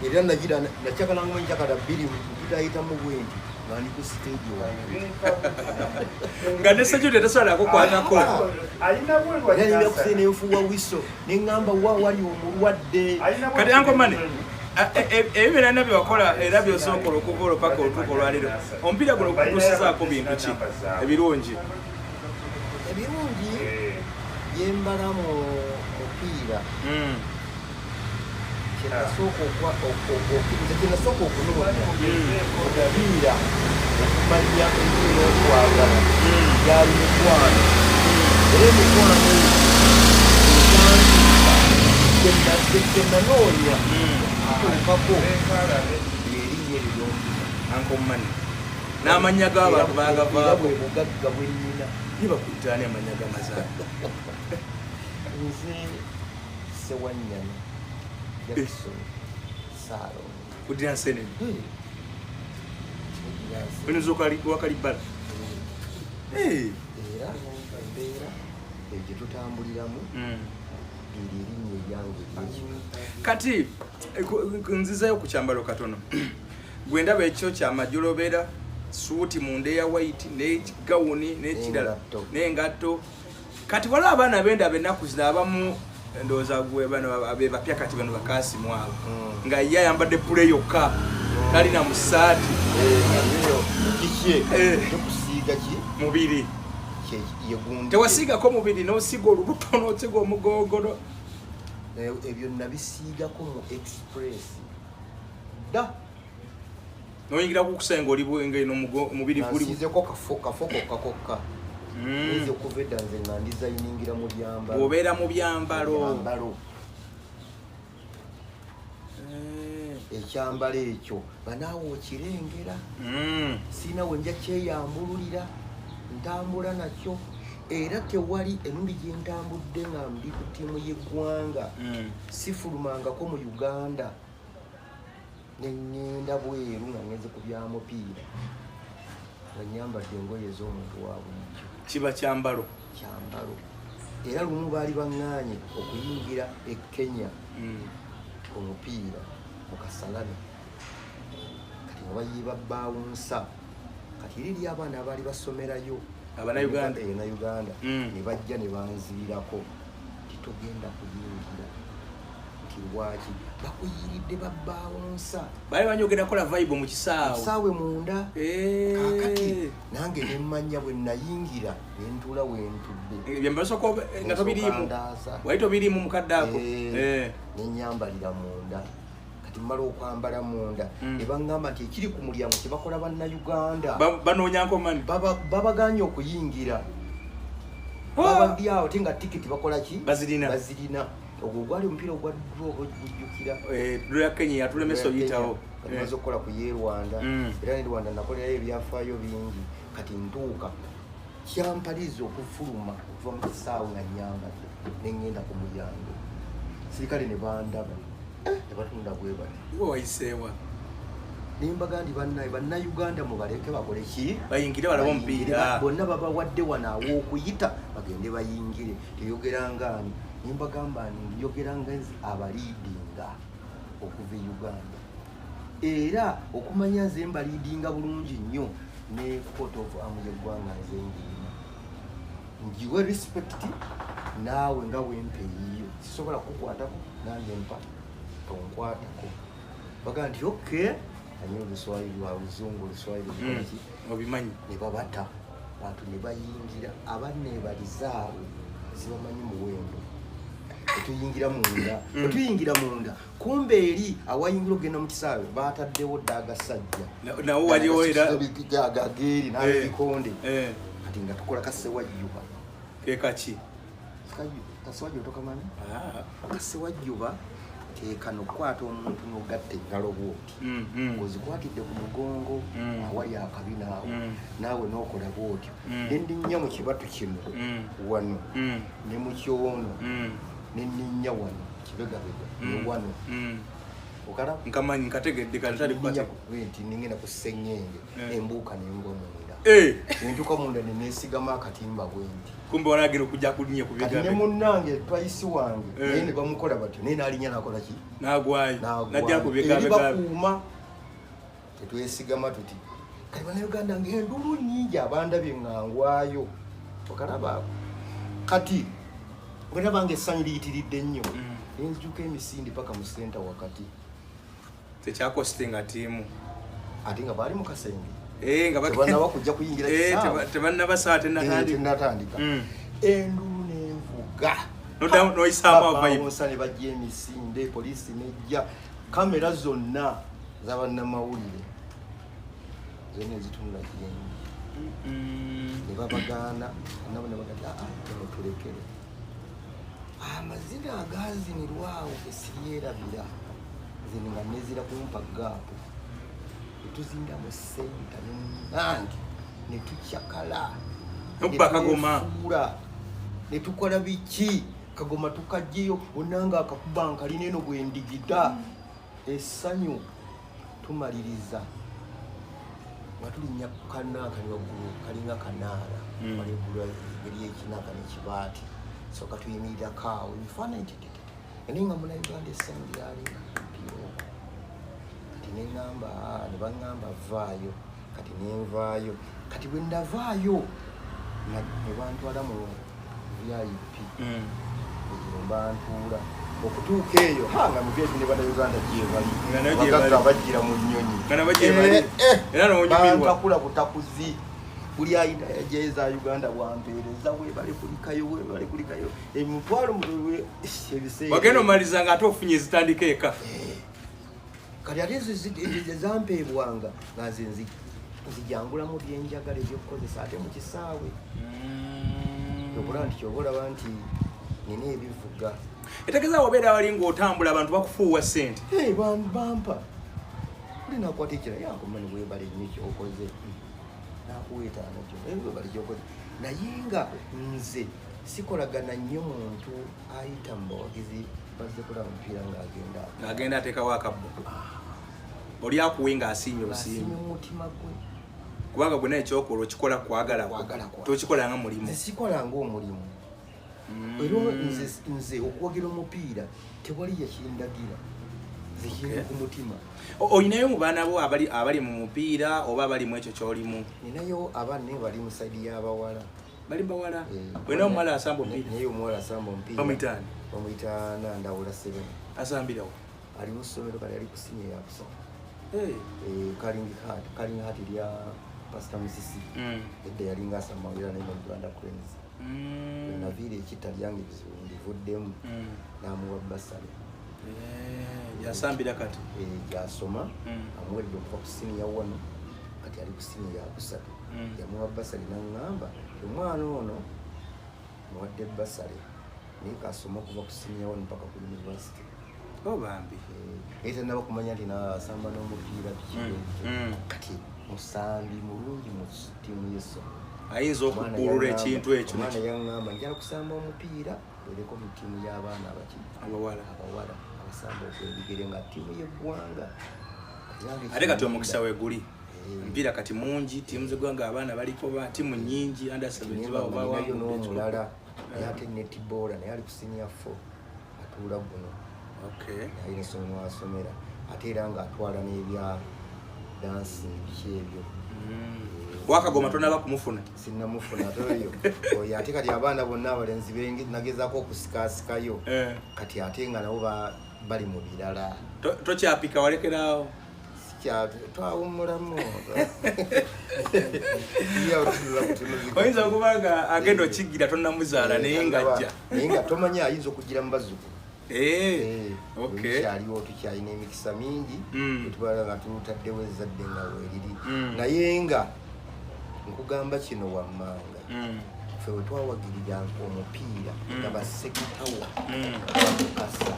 era nagira nakyakalanga enjakala 2 mpitayitamu bwenti nga ndi ku stage nga ne security tesobola kukwatako alina kusena enfuuwa wiso neŋŋamba wali omulwadde kati ankomane ebyo byonna byewakola era byosookola okuva olupaka olutuuka olwaleero omupiira guno gukutuusizaako bintu ki ebirungi byembala mu mupiira kyenasooka okunoonya omupiira okumanya n'okwagala gyali mikwano era emikwano kyenanoonya tuukako erinnya erirungi ankomane n'amanya g'abantu bagavaako obugagga bwennyina nibakuyitaani amanya g'amazaali nze Sewanyana Jackson Salo kudira nsenene oyinza wakalibala era embeera egyo tutambuliramu erinnya eryange kati nzizayo ku kyambalo katono gwe ndaba ekyo kyamajjolobera suuti munda eya white n'ekigawuni n'ekirala n'engatto kati waliwo abaana b'endaba ennaku zino abamu ndowooza gwe bano bapya kati bano bakasimu abo nga ye ayambadde pule yokka talina mu ssaati tokusiiga ki mubiri tewasiigako mubiri n'osiga olubuto n'osiga omugogolo ebyo nabisiigako mu express dda noyingira kukusenga oli bwengeno omubiri guli nasiizeko kafokokka nze okuva edda nze nga ndizayiningira mu byambalo obeera mu byambalo ekyambalo ekyo banaawe okirengera siina wenja kyeyambululira ntambula nakyo era tewali emirundi gye ntambudde nga ndi ku ttiimu y'eggwanga sifulumangako mu Uganda nengenda bweru nga ngenze ku bya mupiira nga nyambadde engoye ez'omuntu wa bulijjo kiba kyambalo era lumu baali baŋŋaanye okuyingira e Kenya omupiira mu Kasarani kati nga bayiiba baawunsa kati liri abaana abaali basomerayo Uganda ne bajja ne banziirako titugenda kuyingira lwaki bakuyiridde babbawonsa bali banyogera kola vibe mu kisaawe munda kakati nange nemmanya bwe nayingira nentula wentudde byambasoko nga tobirimu wali tobirimu mukaddaako nenyambalira munda kati mmala okwambala munda ne baŋŋamba nti ekiri ku mulyango kyebakola bannayuganda banoonya nkomani babaganye okuyingira babadyawo te nga tikiti bakola ki bazirina ogwo gwali omupiira ogwa dro ogujjukira dro ya Kenya yatulemesa oyitawo maze okukola ku ye Rwanda era ne Rwanda nakolerayo ebyafaayo bingi kati ntuuka kyampaliza okufuluma okuva mu kisaawe nga nyambadde nengenda ku mulyango sirikale ne bandaba ne batunda bwe bati wayiseewa nimbaga ndi bannayuganda mubaleke bakole ki bayingire balaba omupiira bonna babawadde wano aw'okuyita bagende bayingire teyogera ngaani nimbagamba njogera nga abaliidinga okuva e Uganda era okumanya nze mbaliidinga bulungi nnyo ne court of arms y'eggwanga nze ngirina njiwe respect naawe nga wempeeyiyo sisobola kukwatako nange mpa tonkwatako baga nti okay anyo Oluswayiri lwa Luzungu Oluswayiri lukolaki obimanyi ne babata bantu ne bayingira abanneebalizaawe zibamanyi muwendo etuyingira munda kumbe eri awayingira ogenda mu kisaawe bataddewo dda agasajja nawo waliwo era gageeri n'abebikonde kati nga tukola kasewajjuba kekaki kasewajjuba tokamanyi kasewajjuba kekano okukwata omuntu n'ogatta engalo bwoti ng'ozikwatidde ku mugongo awali akabinaawo naawe n'okola bwotyo nendinya mu kibatu kino wano ne mu kyono nenninya wano kibegabega wano okala nkamanyi nkategedde nti ningenda ku sseŋŋenge embuuka nengwa munda nentuka munda neneesigamu akatimba bwenti kumbe walagira okujja kulinya ku bigabega ne munnange twayisi wange naye ne bamukola batyo naye n'alinya nakola ki n'agwayo najja ku bigabega bakuuma tetwesigama tuti kati bannayuganda ng'endulu nnyingi abandabye ŋŋangwayo okalaba kati bwena bange essanyu liyitiridde nnyo nenzijuka emisindi paka mu senta wakati tekyakositenga tiimu ate nga baali mu kasenge tebannaba kujja kuyingira tebannabasaba tenatandika endulu nenvuga noyisaamusa ne bajja emisinde poliisi nejja kamera zonna zabannamawulire zonna ezitunula gyendi ne babagaana nabo ne bagada tulekere amazina agazinirwawo gesirierabira zino nga nezira kumpa gaapu netuzindamu senta nenange netukyakala kagoma netukola biki kagoma tukajjeyo onanga akakuba nkalina eno bwendigida essanyu tumaliriza nga tulinnya kanaka niwaggulu kalinga kanaala waligulu engeri ekinaka nekibaati soka tuyimirira kaawo ebifaananyi tetete naye nga munauganda essanyu lyalinga mpiro kati neŋŋamba ne baŋŋamba vaayo kati nenvaayo kati bwe ndavaayo ne bantwala mu VIP egiro bantuula okutuuka eyo nga mu VIP ne bannayuganda gyebali bagagga bajjira mu nnyonyi bantakula butakuzi buli ayita yajayo za Uganda bwampeereza webale kulikayo emitwalo ebiseera wagenda omaliza nga ate ofunye ezitandika eka kati ate ezo zampeebwanga nga nze nzijangulamu byenjagala ebyokukozesa ate mu kisaawe okula nti kyoba olaba nti nina ebivuga etegeeza wabeera wali ng'otambula abantu bakufuuwa ssente bampa buli nakwata ekira yankomani webale nnyo kyokoze nakuweetaana kyo webale kyokoze naye nga nze sikolagana nnyo muntu ayita mu bawagizi bazze kulaba mupiira ng'agenda ateekawo akabbo oli akuwenga asiimye busiimye mutima gwe kubanga gwe naye ekyokola okikola kwagala tokikola nga mulimu sikola ng'omulimu era nze okwogera omupiira tewali yakindagira zikiri ku mutima olinayo mu baana bo abali mu mupiira oba abali mu ekyo kyolimu ninayo abaana bali mu saidi y'abawala bali bawala wena omuwala asamba omupiira naye omuwala asamba omupiira bamuyita Nandawula Seven asambirawo ali mu ssomero kale ali ku siniya yakusatu Kaling Heart lya Pastor Musisi edda yalinga asamawira naye mu Uganda Cranes naviira ekitta lyange bizibu ndivuddemu n'amuwa basale yasambira kati gyasoma amuwedde okuva ku siniya 1 kati ali ku siniya yakusatu yamuwa basale n'aŋŋamba omwana ono muwadde basale naye kasoma okuva ku siniya 1 mpaka ku university bambi era naba kumanya nti nasamba n'omupiira kati musambi mulungi mu ttiimu y'essomero ayinza okubbulula ekintu ekyo omwana yaŋŋamba njala kusamba omupiira ereko mu ttiimu y'abaana abawala abasamba okwebigere nga ttiimu y'eggwanga ate kati omukisa weguli mpira kati mungi ttiimu z'eggwanga abaana baliko ttiimu nnyingi nayo n'omulala naye ate netiboola naye ali ku senior 4 atuula guno naye ensomero asomera ate era ng'atwala n'ebya dansi biki ebyo wakagoma tonaba kumufuna sinnamufuna toyo oyo ate kati abaana bonna abalenzi bengi nagezaako okusikasikayo kati ate nga nabo bali mu birala tokyapika walekeraawo twawumulamu oyinza okuba nga agenda okigira tonnamuzaala naye ngajja naye nga tomanya ayinza okugira mu bazzukulu kyaliwo tukyalina emikisa mingi etubala nga tutaddewo ezzadde nga weeriri naye nga nkugamba kino wammanga ffe we twawagirira omupiira nga basekitawa bamukasa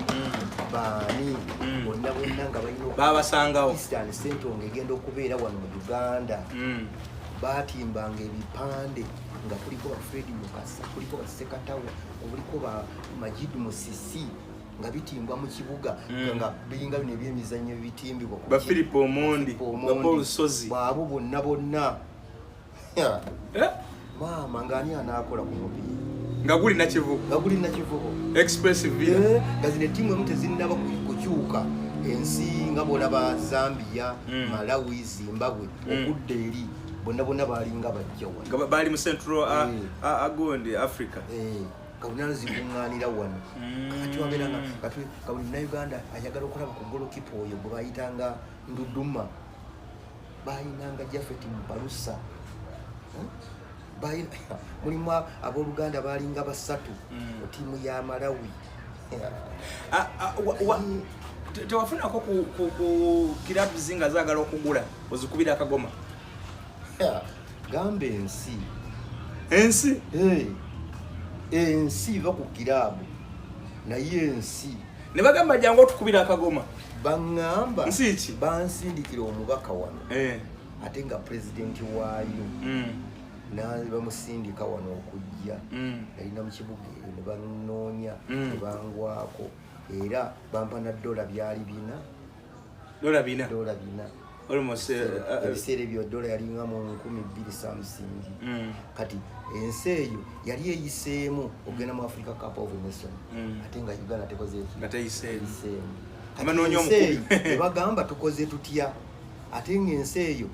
baani bonna nga babasangawo Eastern Sentonga egenda okubeera wano mu Uganda batimbanga ebipande nga kuliko ba Fred Mukasa kuliko ba Sekatawa kuliko ba Majid Musisi nga bitimbwa mu kibuga nga biringa bino ebyemizannyo bitimbibwa ba Philip Omondi ba Paul Sozi baabo bonna mama ngani anaakola ku mupiira nga guli na kivugo expressive villa nga zino ttiimu emu tezinnaba kukyuka ensi nga bolaba Zambia Malawi Zimbabwe okudda eri bonna balinga bajja wano bali mu Central agondi Africa kabuna zikuŋŋaanira wano kati wabeeranga kabuli Uganda ayagala okulaba ku golokipa oyo gwe bayitanga Nduduma bayinanga Jafet Mupalusa mulimu abooluganda balinga basatu mu ttiimu ya Malawi tewafunako ku kirabu zinga zaagala okugula ozikubira akagoma gamba ensi iva ku kirabu naye ensi ne bagamba jangu otukubira akagoma baŋŋamba nsi ki bansindikira omubaka wano ate nga pulezidenti waayo bamusindika wano okujja yalina mu kibuga eyo ne banoonya ne bangwako era bampa na $4 ebiseera ebyo dola yalinga mu 2,000 something kati ensi eyo yali eyiseemu okugenda mu Africa Cup of Nations ate nga Uganda tekoze ekiyiseemu bagamba tukoze tutya ate nga ensi eyo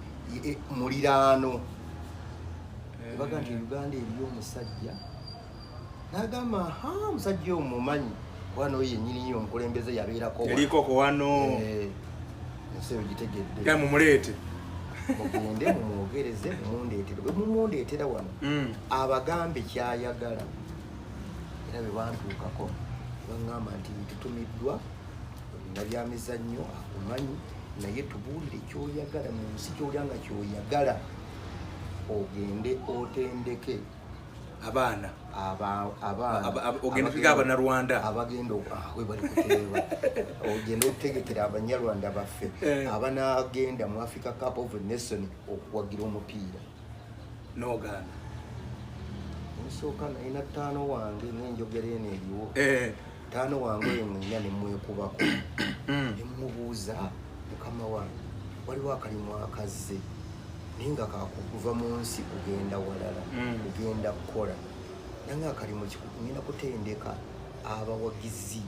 muliraano baga nti Uganda eriyo omusajja n'agamba omusajja oyo mumanyi wano yennyini yo omukulembeze yabeerako wano ensi eyo gitegedde mumuleete mugende mumwogereze mumundeetere bwe mumundeetera wano abagambe kyayagala era bwe bantuukako baŋŋamba nti tutumiddwa na byamizannyo akumanyi naye tubuulire kyoyagala mu nsi kyolya nga kyoyagala ogende otendeke abaana ogende kugaba Abanyarwanda abagenda we bali kuteeba ogende otegekera Abanyarwanda baffe abanagenda mu Africa Cup of Nations okuwagira omupiira n'ogaana nsooka nalina 5 wange n'enjogera eno eriwo 5 wange oyo mwenna ne mwekubako ne mubuuza mukama wange waliwo akalimu akazze naye nga kakuva mu nsi kugenda walala kugenda kukola nange akalimu ngenda kutendeka abawagizi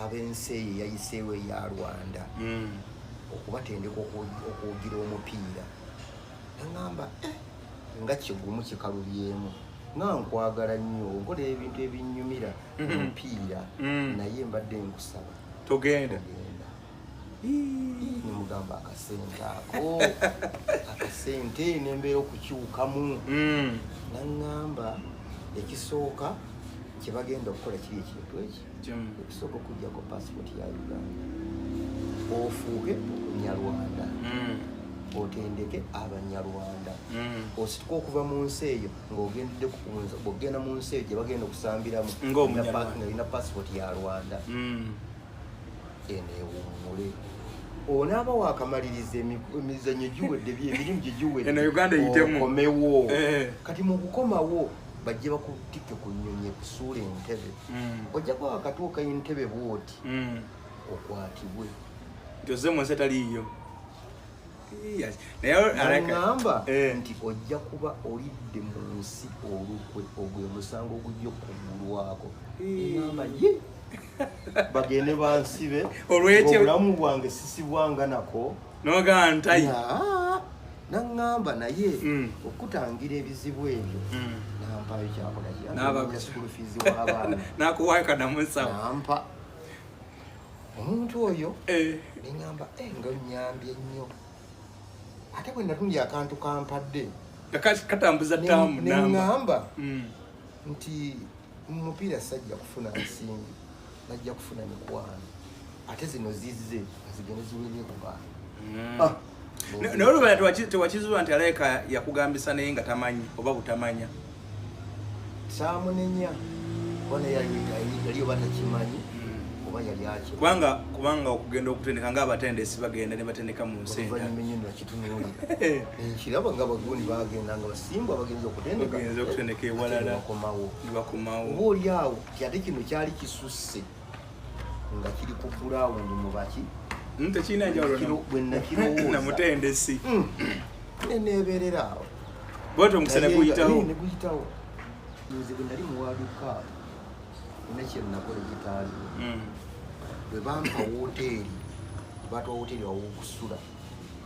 ab'ensi eyo eyayiseewo eya Rwanda okubatendeka okuwugira omupiira nagamba nga kigumu kikalubyemu nga nkwagala nnyo nkola ebintu ebinyumira omupiira naye mbadde nkusaba togenda nimugamba akasente ako akasente nembeera okukyukamu naŋŋamba ekisooka kyebagenda okukola kiri ekintu eki ekisooka okugjako passport ya Uganda ofuuke Omunyarwanda otendeke Abanyarwanda osituka okuva mu nsi eyo ng'ogenda mu nsi eyo gye bagenda okusambiramu ng'olina passport ya Rwanda eneewummule onaaba wakamaliriza emizanyo giwedde emirimu gye giwedde okomewo kati mu kukomawo bajje bakutikke ku nnyonyi ekusuula entebe ojjako wakatuuka entebe bwoti okwatibwe ntoze mu nsi etaliiyo naŋŋamba nti ojja kuba olidde mu nsi olukwe ogwe musango ogujja okugulwako ŋŋamba ye bagende bansibe obulamu bwange sisibwanga nako nogantayi naŋŋamba naye okutangira ebizibu ebyo nampayo kyakola kya school fees w'abaana nakuwayo kadamusawo nampa omuntu oyo neŋŋamba nga nnyambye nnyo ate bwe natundi akantu kampadde katambuza tamu neŋŋamba nti mumupiira sajja kufuna nsimbi najja kufuna mikwano ate zino zizze zigende ziwerye ku baana naye oluvanya tewakizibwa nti Alaika yakugambisa naye nga tamanyi oba butamanya saamunenya bona yali oba takimanyi oba yali akyo kubanga okugenda okutendeka ng'abatendesi bagenda ne batendeka mu nsi oluvannyuma ennyo nakitunuulira nkiraba nga bagundi bagenda nga basimbwa bagenza okutendeka ewalala bakomawo oba oli awo ate kino kyali kisusse nga kiri ku gurawundi mu baki tekirina njawulo bwenakirowooza namutendesi neneeberera awo bwete omusana guyitawo nze bwe nali muwaduka nekyenakola ekitaaliwo bwe bampa woteeri batwa woteeri wawokusula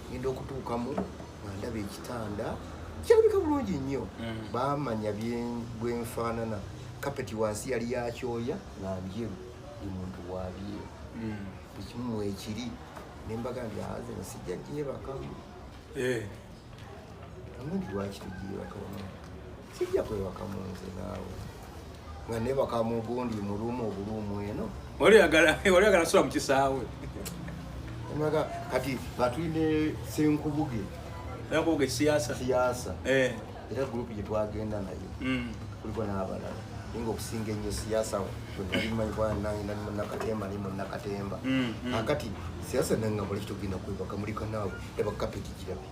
ngenda okutuukamu nga ndaba ekitanda kyalabika bulungi nnyo bamanya bwenfaanana kapeti wansi yali yakyoya nga njeru ndi muntu wabyeru ekimu ekiri nembaga ndi aze nasijja gyebakamu amundi lwaki tugyebakamu sijja kwebakamu nze naawe nga nebakamu gundi mulumu obulumu eno waliyagala sula mu kisaawe embaga kati batulina senkubuge siyasa era gurupu gye twagenda nayo kuliko n'abalala ninga okusinga ennyo siyasa nalimanyi nange nali munakatemba ali munakatemba akati siyasa nange bali kitogenda kwebaka mulika naawe eba kapeti kirabe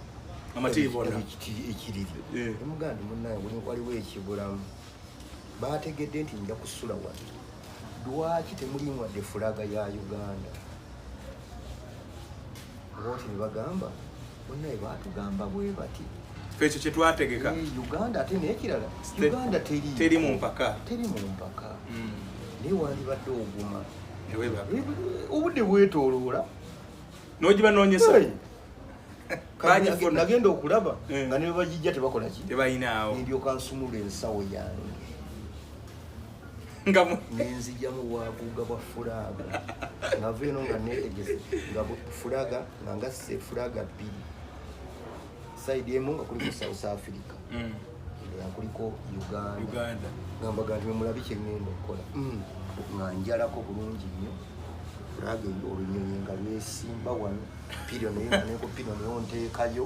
ekiriri emugandi munaye waliwo ekibulamu bategedde nti nja kusula wano lwaki temulimwadde fulaga ya Uganda oti nebagamba munaye batugamba bwe bati ekyo kyetwategeka Uganda ate nekirala Uganda teri mu mpaka naye wandibadde oguma obudde bwetoloola n'ogibanoonyesa nagenda okulaba nga ne bagijja tebakola ki tebayinaawo ndyoka nsumula ensawo yange nenzijjamu bwaguga bwa fulaga nga veeno nga netegese nga fulaga nga ngasse fulaga bbiri saidi emu nga kuliko South Africa nga kuliko Uganda ngambaga nti memulabi kyengenda okukola nga njalako bulungi nnyo fulaga olunyonyi nga lwesimba wano piro neko piro neyo nteekayo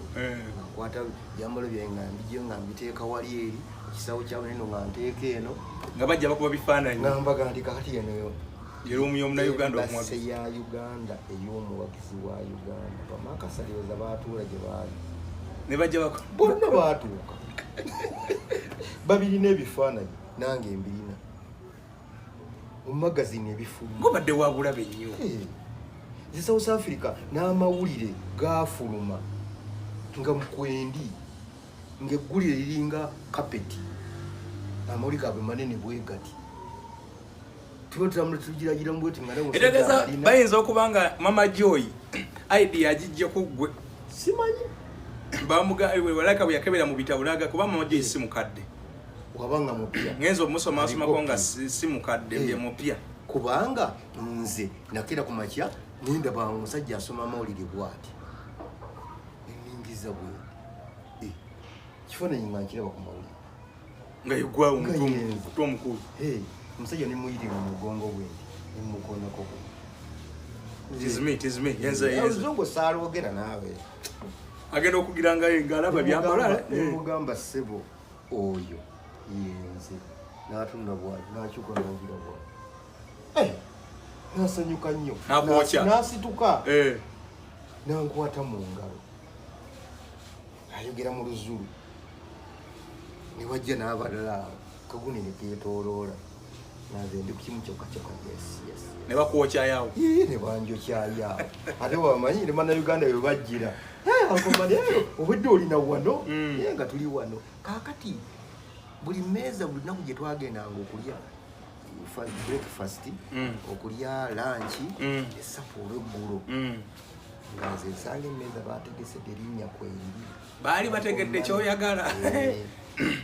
nkwata byambalo byange nga mbijeyo nga mbiteeka wali eri ekisawo kyabo neno nga nteeka eno nga bajja bakuba bifaananyi ngambaga nti kakati enoyo y'omunauganda base ya Uganda ey'omuwagizi wa Uganda bamakasaliroza batuula gye baali ne bajja bonna baatuuka babiri n'ebifaananyi nange mbirina mu magazini ebifuluma ngobadde wabulabe nnyo zi South Africa n'amawulire gaafuluma nga mukwendi ng'eggulire liringa kapeti amawulire gaabwe manene bwe gati tugiragira mbweti nga etegeeza bayinza okuba nga Mama Joy idea agijja ku ggwe simanyi walaka bwe yakebera mu bitabo laga kuba Mama Joy si mukadde wabanga mupya ngenzo omusoma nga si mukadde bye mupya kubanga nze nakera ku makya nindaba omusajja asoma amawulire bwati ningiza bwe kifaananyi nga nkiraba ku mawulire nga yegwawo omuntu omukulu omusajja nemuyiri mu mugongo bwe nemukonako tizime yenzaozongo saalwogera naawe agenda okugira nga alaba byambala nemugamba ssebo oyo yenze n'atunda bwati n'akyuka n'ogira bwati nasanyuka nnyo n'asituka nankwata mu ngalo ayogera mu luzulu ne wajja n'abalala kaguni ne keetooloola naze ndi ku kimu kyokka ne bakwokyayawo ne banjokyayawo ate wamanyi ne bannayuganda bwe bajjira akomaneyo obudde olina wano nga tuli wano kaakati buli mmeeza buli lunaku gye twagendanga okulya breakfast okulya lunch esapu olweggulo nga nze nsanga emmeeza bategese terinya kweri baali bategedde kyoyagala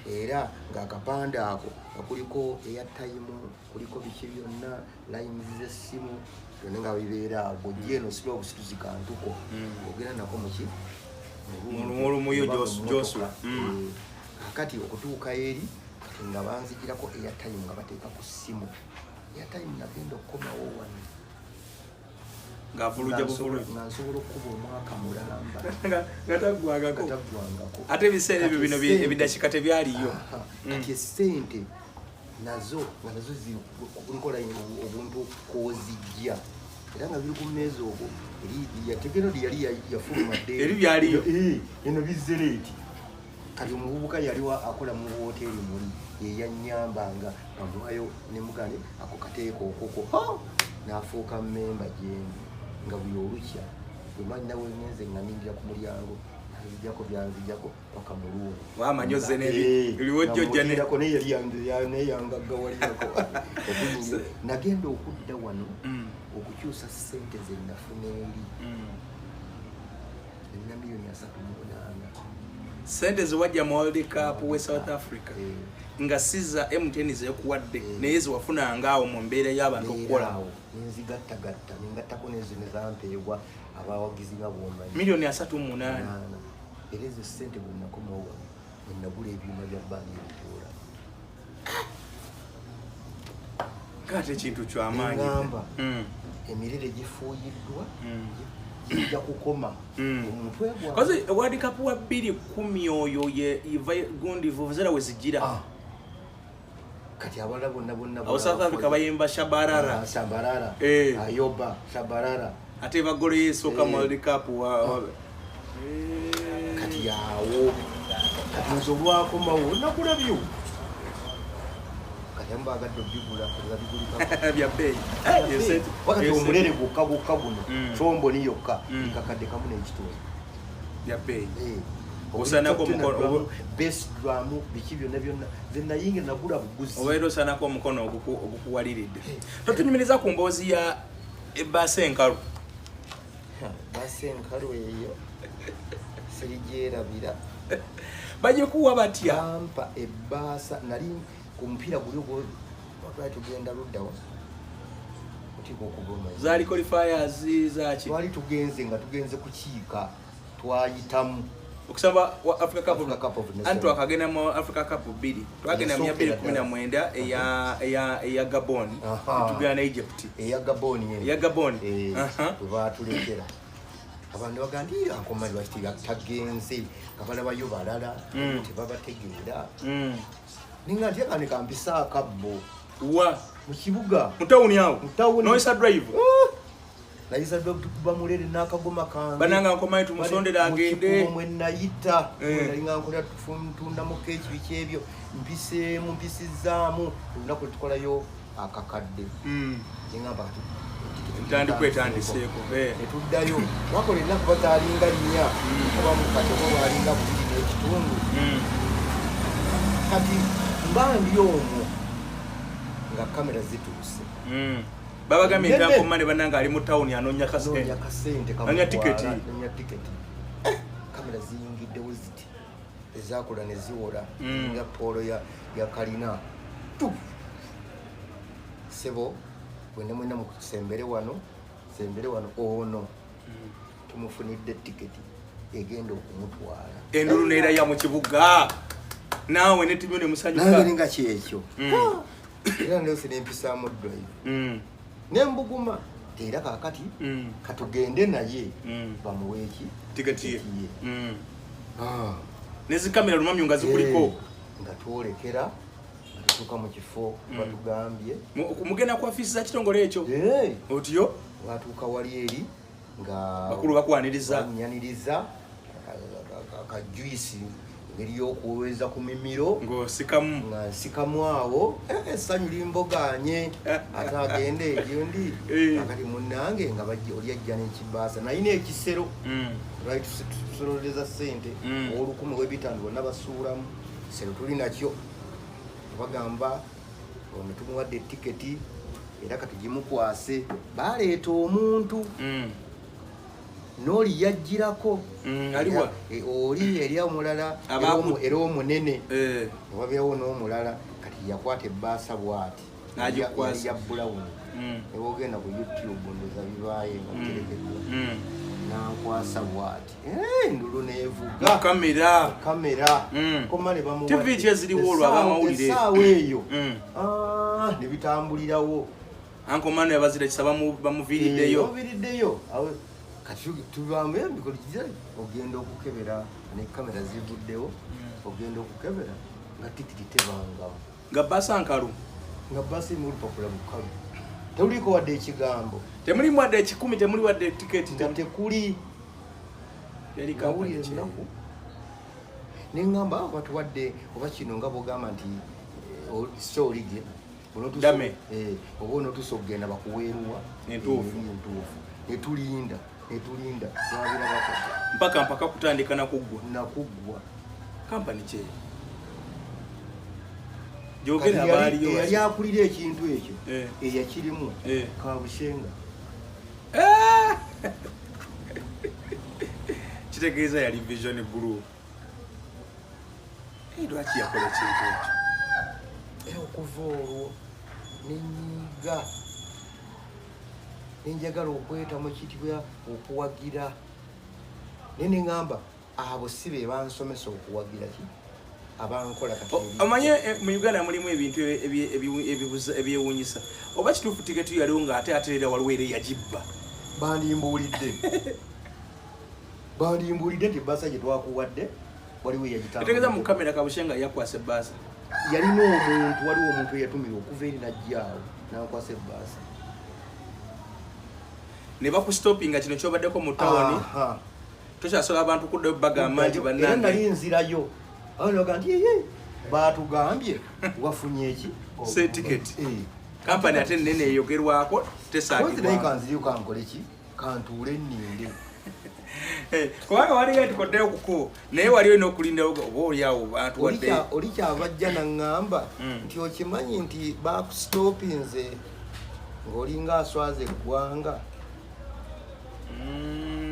era ng'akapande ako nga kuliko airtime kuliko biki byonna lines z'essimu byonna nga bibeera ago gyeno siba obusituzi kantuko ogenda nako muki mulumuyo Joshua akati okutuuka eri kati nga banzigirako airtime nga bateeka ku ssimu airtime nagenda okukomawo wano ng'avuluja nga nsobola okuba omwaka mulamba gataggwangako ate ebiseera ebyo bino ebiddakiika tebyaliyo kati essente nazo nkola obuntu kwozijja era nga biri ku mmeeza ogwo tekenodi yali yafulumadde eri byaliyo eno bizereeti kati omuvubuka yali akola mu woteeri muli yeyanyambanga amuwayo nemugane ako kateeka okoko n'afuuka mmemba gyendi nga buli olukya emanyi nawe ngenze nga ningira ku mulyango nzijjako byanzijjako paka mulungu wamanyoze nebiwojjojjaneko neyangagawalirako nagenda okudda wano okukyusa ssente ze nafuna eri erina miliyoni 38 sente zewajja mu World Cup we South Africa nga siza MTN zekuwadde naye ziwafunanga awo mu mbeera y'abantu okukola nenzigattagatta nengattako nezo nezampeebwa abawagizi nga bwomanyi miliyoni 38 era ezo ssente bwe nakomawo wano wenagula ebyuma bya bbangi ebituula kati ekintu kyamaanyi ngamba emirere gifuuyiddwa ijja kukoma omutwe gwakoze World Cup wa 2010 oyo gundi vuvuzela wezigira kati abalala bonna South Africa bayimba Shabarara Ayoba Shabarara ate bagolo yesoka mu World Cup kati yawo kati nzolwako mawo nakulabyo kati ambagadde bigula bya bei wakati omulere gukka guno chombo ni yokka kakadde kamu n'ekitono bya bei osanako omukono best drum biki byonna zenayinga nagula buguzi obeero osanako omukono ogukuwaliridde totunyumiriza ku mboozi ya Basenkalu eyo serigyerabira bajekuwa batya ampa ebbaasa nali ku mupiira guli ogwo twali tugenda luddawa otiika okugoma zaali qualifiers zaki twali tugenze nga tugenze kukiika twayitamu okusaba Africa Cup antu akagenda mu Africa Cup 2 twagenda mu 2019 eya Gabon tugenda na Egypt eya Gabon batulekera abantu bagandi akomali bakitiga tagenze kabalabayo balala tebabategeera ninga nti akane kampisa akabbo wa mu kibuga mu town yawo noisa drive naisa kuba mulere nakagoma kange bananga nkomayi tumusondera agende mwe nayita nalinga nkola tufunda mu keji bikyebyo mpise mu mpisizamu lunaku tukolayo akakadde ngamba ntandi kwetandiseeko netuddayo wakola ennaku bazaalinga 4 oba mukati oba bwalinga 2 n'ekitundu kati mbandi omwo nga kamera zituuse babagambye nti Ankomane bannanga ali mu tawuni anoonya kasente anonya tiketi kamera ziyingiddewo ziti ezakola ne ziwola nga poolo ya kalina sebo bwena mwena musembere wano ono tumufunidde tiketi egenda okumutwala endulu neera ya mu kibuga naawe netimyo ne musanyuka nga kyekyo era ndosi nempisaamu drive nembuguma era kakati katugende naye bamuweeki tiketi ye nezikamera lumamyo nga zikuliko nga twolekera tutuuka mu kifo batugambye mugenda ku afisi za kitongole ekyo otyo watuuka wali eri nga bakulu bakwaniriza kajuisi ngeri y'okuweza ku mimiro nga nsikamu awo essanyu limboganye ate agende eryo ndi akati munnange nga oli ajja n'ekibaasa nayina ekisero lwali tusololeza ssente olukumi w'ebitano bonna basuulamu kisero tuli nakyo bagamba ono tumuwadde tiketi era katugimukwase baleeta omuntu n'oli yajjirako oli eri omulala era omunene wabyawo n'omulala kati yakwata ebbaasa bw'ati yali ya bulawuni nebogenda ku YouTube ndoza bibaaye nga biterekeddwa nankwasa bw'ati endulu neevuga kamera koma ne bamuwa TV kyeziriwo olwo abamawulire essaawa eyo ne bitambulirawo Ankomane yabazira kisaba bamuviiriddeyo kati tubambe mikolo kijja ogenda okukebera ne kamera zivuddewo ogenda okukebera nga tikiti tebangamu nga basa nkalu nga basa mu lupapula bukalu temuliko wadde ekigambo temulimu wadde 10 temuli wadde tiketi tekuli yali kampani ennaku neŋŋamba batuwadde oba kino nga bogamba nti stolige oba onotusa okugenda bakuweeruwa entuufu netulinda mpaka kutandika nakuggwa kampani kye jogera abaaliyo yali akulira ekintu ekyo eyakirimu Kabushenga kitegeeza yali Vision Group lwaki yakola ekintu ekyo okuva olwo nenyiga nenjagala okwetamu ekitibwa okuwagira naye neŋŋamba abo si be bansomesa okuwagira ki abankola omanye mu Uganda mulimu ebintu ebyewuunyisa oba kituufu tiketi yaliwo nga ate ateera waliwo era yagibba bandimbuulidde nti ebbaasa gye twakuwadde waliwo eyagitegeeza mu kamera Kabushenga yakwasa ebbaasa yalina omuntu waliwo omuntu eyatumira okuva eri najjaawo nankwasa ebbaasa ne bakustopinga kino kyobaddeko mu tawuni tokyasobola abantu kuddayo bagamba nti era nali nzirayo awoga nti batugambye wafunye eki setiketi kampani ate nene eyogerwako tesaakibwa kanziriyo kankole ki kantuule enninde kubanga waliyo tukoddeyo kuko naye waliyo n'okulinda oba oliawo bantu wadde oli kyabajja naŋŋamba nti okimanyi nti bakustopinze ng'olinga aswaza eggwanga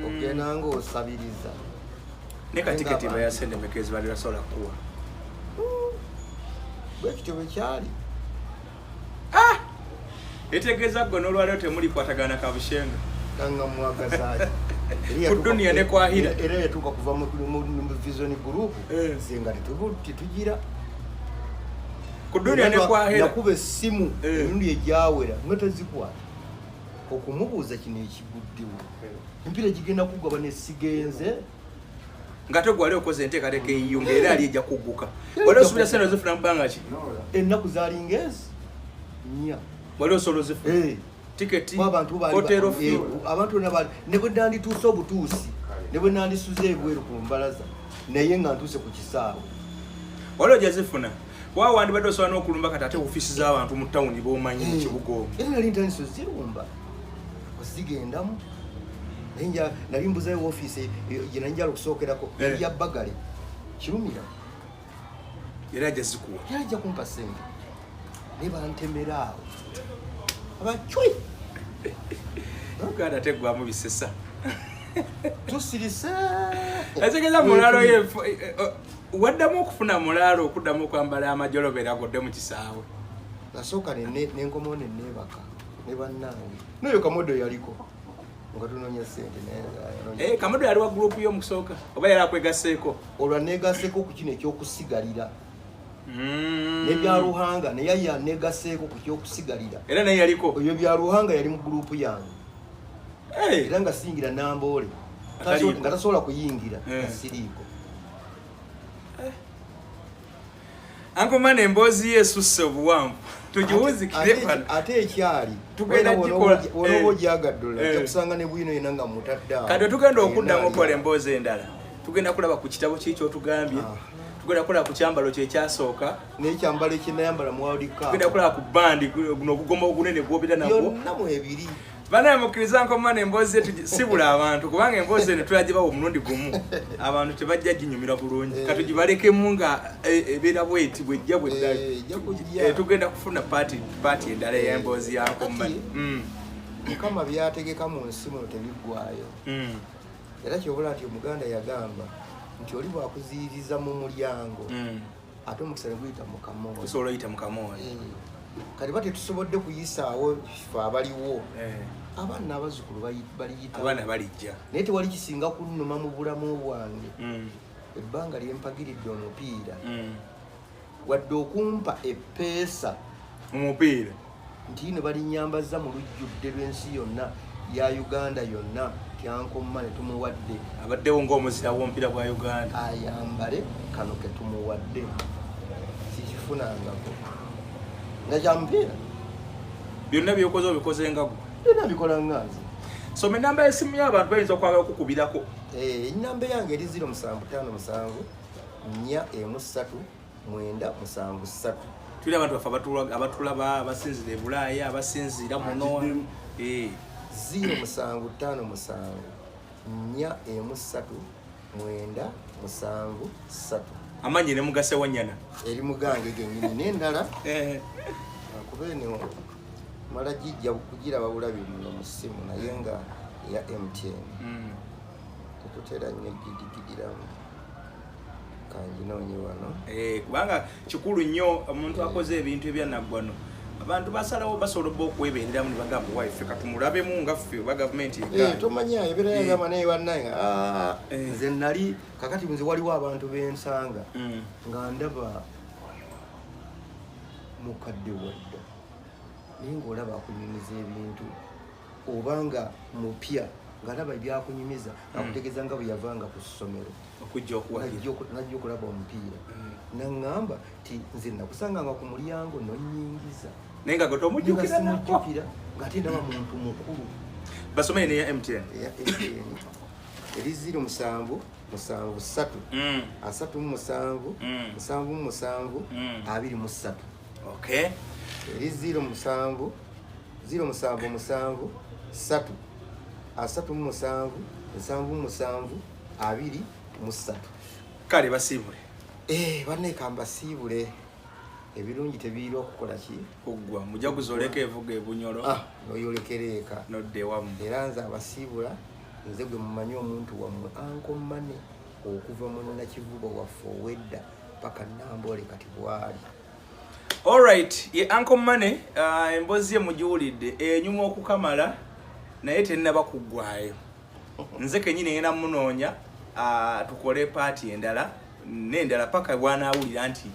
ogenda ng'osabiriza ne katiketi bayasende mekezi bali basobola kuwa bwekityo bwe kyali etegeeza gwe n'olwaliro temulikwatagana Kabushenga kanga mwagazaaki ku dunia ne kwahira era yatuuka kuva mu Vision Group senga tetugira ku dunia ne kwahira nakuba essimu emirundi egyawera nga tezikwata okumubuuza kino ekiguddewo empira gigenda kuggwa banesigenze nga tegwali okoze enteekateeka eyiyunga era ali ejja kugguka wali osuubira sente ozifuna mu bbanga ki ennaku zalinga ezi 4 wali osobola ozifuna tiketi abantu ne bwe nandituuse obutuusi ne bwe nandisuze ebweru ku mbalaza naye nga ntuuse ku kisaawe wali ojja zifuna wa wandibadde osobola n'okulumba kati ate ofiisi z'abantu mu tawuni b'omanyi mu kibuga omwo era nali ntandise zirumba zigendamu naye nali mbuzeewo ofiisi gye nanjala okusookerako ya Bagale kirumira era ajja zikuwa era ajja kumpa ssente ne bantemera awo abacwi Uganda tegwamu bisesa tusirise ategeza mulalo ye waddamu okufuna mulalo okuddamu okwambala amajolobera agodde mu kisaawe nasooka nenkomawo nenneebaka ne bannange noyo Kamodo yaliko nga tunoonya ssente Kamodo yali wa gurupu y'omukusooka oba yali akwegaseeko olwa neegaseeko ku kino ekyokusigalira nebyaluhanga naye yaneegaseeko ku kyokusigalira era naye yaliko oyo byaluhanga yali mu gurupu yange era nga singira Namboole nga tasobola kuyingira nga siriiko Uncle Man emboozi yeesusse obuwanvu tugiwuzikire ate ekyali wonoba ogyagaddola ojja kusanga ne bwino yena nga mutadde awo kati tugenda okuddamu okukola emboozi endala tugenda kulaba ku kitabo kikyo otugambye tugenda kulaba ku kyambalo kye kyasooka n'ekyambalo ekinayambala mu World Cup tugenda kulaba ku bandi guno ogugoma ogunene gwobira nagwo byonna mu ebiri bana mukkiriza Uncle Man emboozi sibula abantu kubanga emboozi eno tulagibawo omulundi gumu abantu tebajja ginyumira bulungi kati gibalekemu nga ebeera bweti bwejja bweddayo tugenda kufuna paati endala ey'emboozi ya Uncle Man Mukama byategeka mu nsi muno tebiggwayo era kyobula nti Omuganda yagamba nti oli bwakuziyiriza mu mulyango ate omukisa ne guyita mu kamooli tusobola oyita mu kamooli kati ba tetusobodde kuyisaawo fe abaliwo abaana abazzukulu baliyita abaana balijja naye tewali kisinga kunnuma mu bulamu bwange ebbanga lyempagiridde omupiira wadde okumpa epeesa mu mupiira nti ne balinyambaza mu lujjudde lw'ensi yonna ya Uganda yonna Uncle Man tumuwadde abaddewo ng'omuzira w'omupiira gwa Uganda ayambale kano ke tumuwadde sikifunangako nga kyamupiira byonna byokoze obikoze nga gwe byonna bikola nganze soma enamba y'essimu y'abantu bayinza okwagala okukubirako enamba yange eri 0757 413 973 tuli abantu baffe abatulaba abasinzira e Bulaaya abasinzira muno 0757 413 973 amanyi ne mugase wanyana eri mugange gennyini n'endala kubeeno mala gijja kugiraba bulabirira mu ssimu naye nga ya MTN tetutera nnyo gidigidiramu kanjinoonye wano kubanga kikulu nnyo omuntu akoze ebintu ebyanaggwano abantu basalawo basobola okwebeereramu ne bagamba waife katumulabemu nga ffe oba gavumenti tomanya ebeera yagamba naye bannaye nze nali kakati nze waliwo abantu bensanga nga ndaba mukadde wadda naye ng'olaba akunyumiza ebintu obanga mupya ng'alaba ebyakunyumiza akutegeeza nga bwe yavanga ku ssomero najja okulaba omupiira naŋŋamba ti nze nakusanganga ku mulyango nonyingiza naye nga gotomujjukira ng'ate ndaba muntu mukulu basomere neya MTN eri 07 73 37 77 23 okay eri 07 077 3 37 77 23 kale basiibule banneeka mbasiibule ebirungi tebiriira okukola ki kuggwa mujaguzi oleka evuga ebunyolo noyolekera eka nodde wamu era nze abasiibula nze gwe mumanyi omuntu wammwe Uncle Man okuva mu nakivubo waffe owedda paka Namboole kati bwali alright ye Uncle Man emboozi ye mugiwulidde enyuma okukamala naye tennaba kuggwayo nze kenyini ngenda munoonya tukole paati endala n'endala paka bwanaawulira nti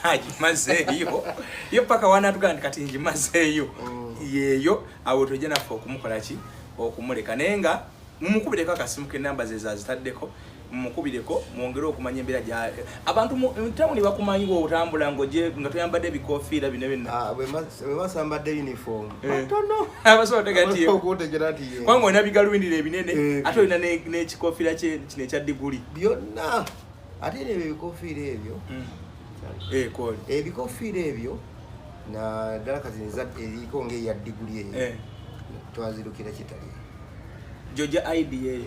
agimazeeyo ye paka wanaatugaa nti kati ngimazeeyo yeeyo awo tojja naffe okumukola ki okumuleka naye nga mumukubireko akasimu k'ennamba ze zazitaddeko mumukubireko mwongere okumanya embeera gya abantu ntawuni bakumanyiwo otambula nga toyambadde ebikoofiira bino byonna bwe basambadde uniform batono abasobola otegati okutegera nti kubanga olina bigalubindira ebinene ate olina n'ekikoofiira kino ekya diguli byonna ate nebyo ebikoofiira ebyo koli ebikoofiira ebyo naddala kati eriko ng'eya diguli eyo twazirukira kitali Georgia idea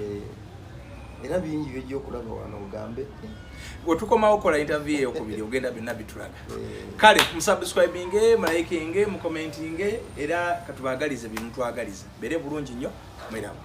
era bingi byojja okulaba wano ogambe wetukomawo kola interview eyo kubiri ogenda byonna bitulaga kale musubscribinge mulayikinge mukomentinge era katubagalize bintu twagaliza bere bulungi nnyo mwerawo